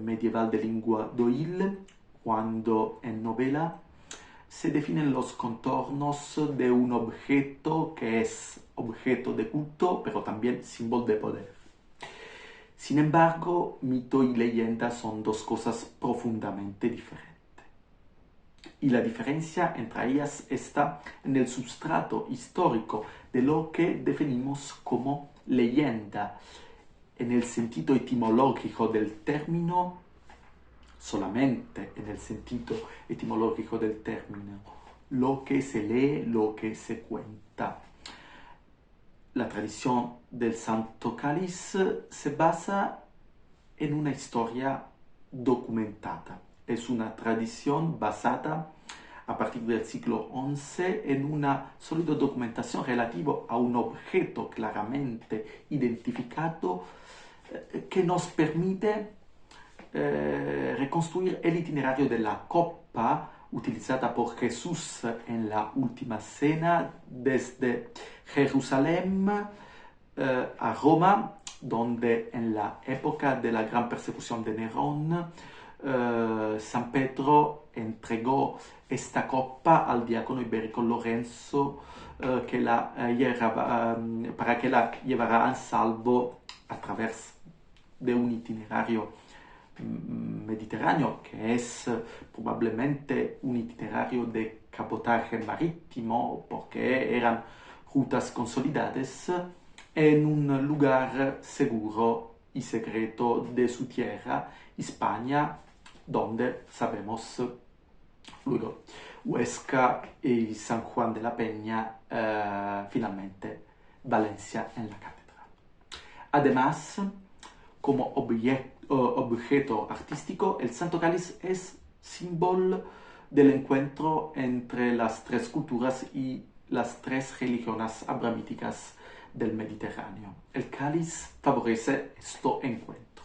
medieval de lengua d'Oil, cuando en novela se definen los contornos de un objeto que es objeto de culto, pero también símbolo de poder. Sin embargo, mito y leyenda son dos cosas profundamente diferentes. Y la diferencia entre ellas está en el sustrato histórico de lo que definimos como leyenda, en el sentido etimológico del término, solamente en el sentido etimológico del término, lo que se lee, lo que se cuenta. La tradición del Santo Cáliz se basa en una historia documentada. Es una tradición basada a partir del siglo XI en una sólida documentación relativa a un objeto claramente identificado que nos permite reconstruir el itinerario de la copa utilizada por Jesús en la última cena desde Jerusalén a Roma, donde en la época de la gran persecución de Nerón, San Pedro entregó esta copa al diácono ibérico Lorenzo para que la llevara a salvo a través de un itinerario mediterráneo, que es probablemente un itinerario de cabotaje marítimo, porque eran rutas consolidadas en un lugar seguro y secreto de su tierra, España, donde sabemos luego Huesca y San Juan de la Peña, finalmente Valencia en la catedral. Además, como objeto artístico, el Santo Cáliz es símbolo del encuentro entre las tres culturas y las tres religiones abramíticas del Mediterráneo. El cáliz favorece este encuentro.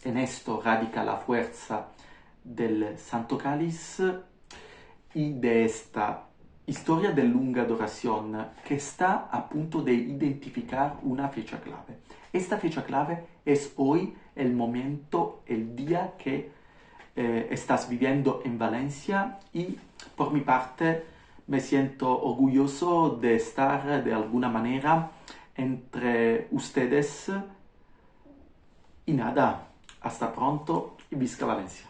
En esto radica la fuerza del Santo Cáliz y de esta historia de lunga duración que está a punto de identificar una fecha clave. Esta fecha clave es hoy el momento, el día que estás viviendo en Valencia, y por mi parte me siento orgulloso de estar de alguna manera entre ustedes. Y nada, hasta pronto y visca Valencia.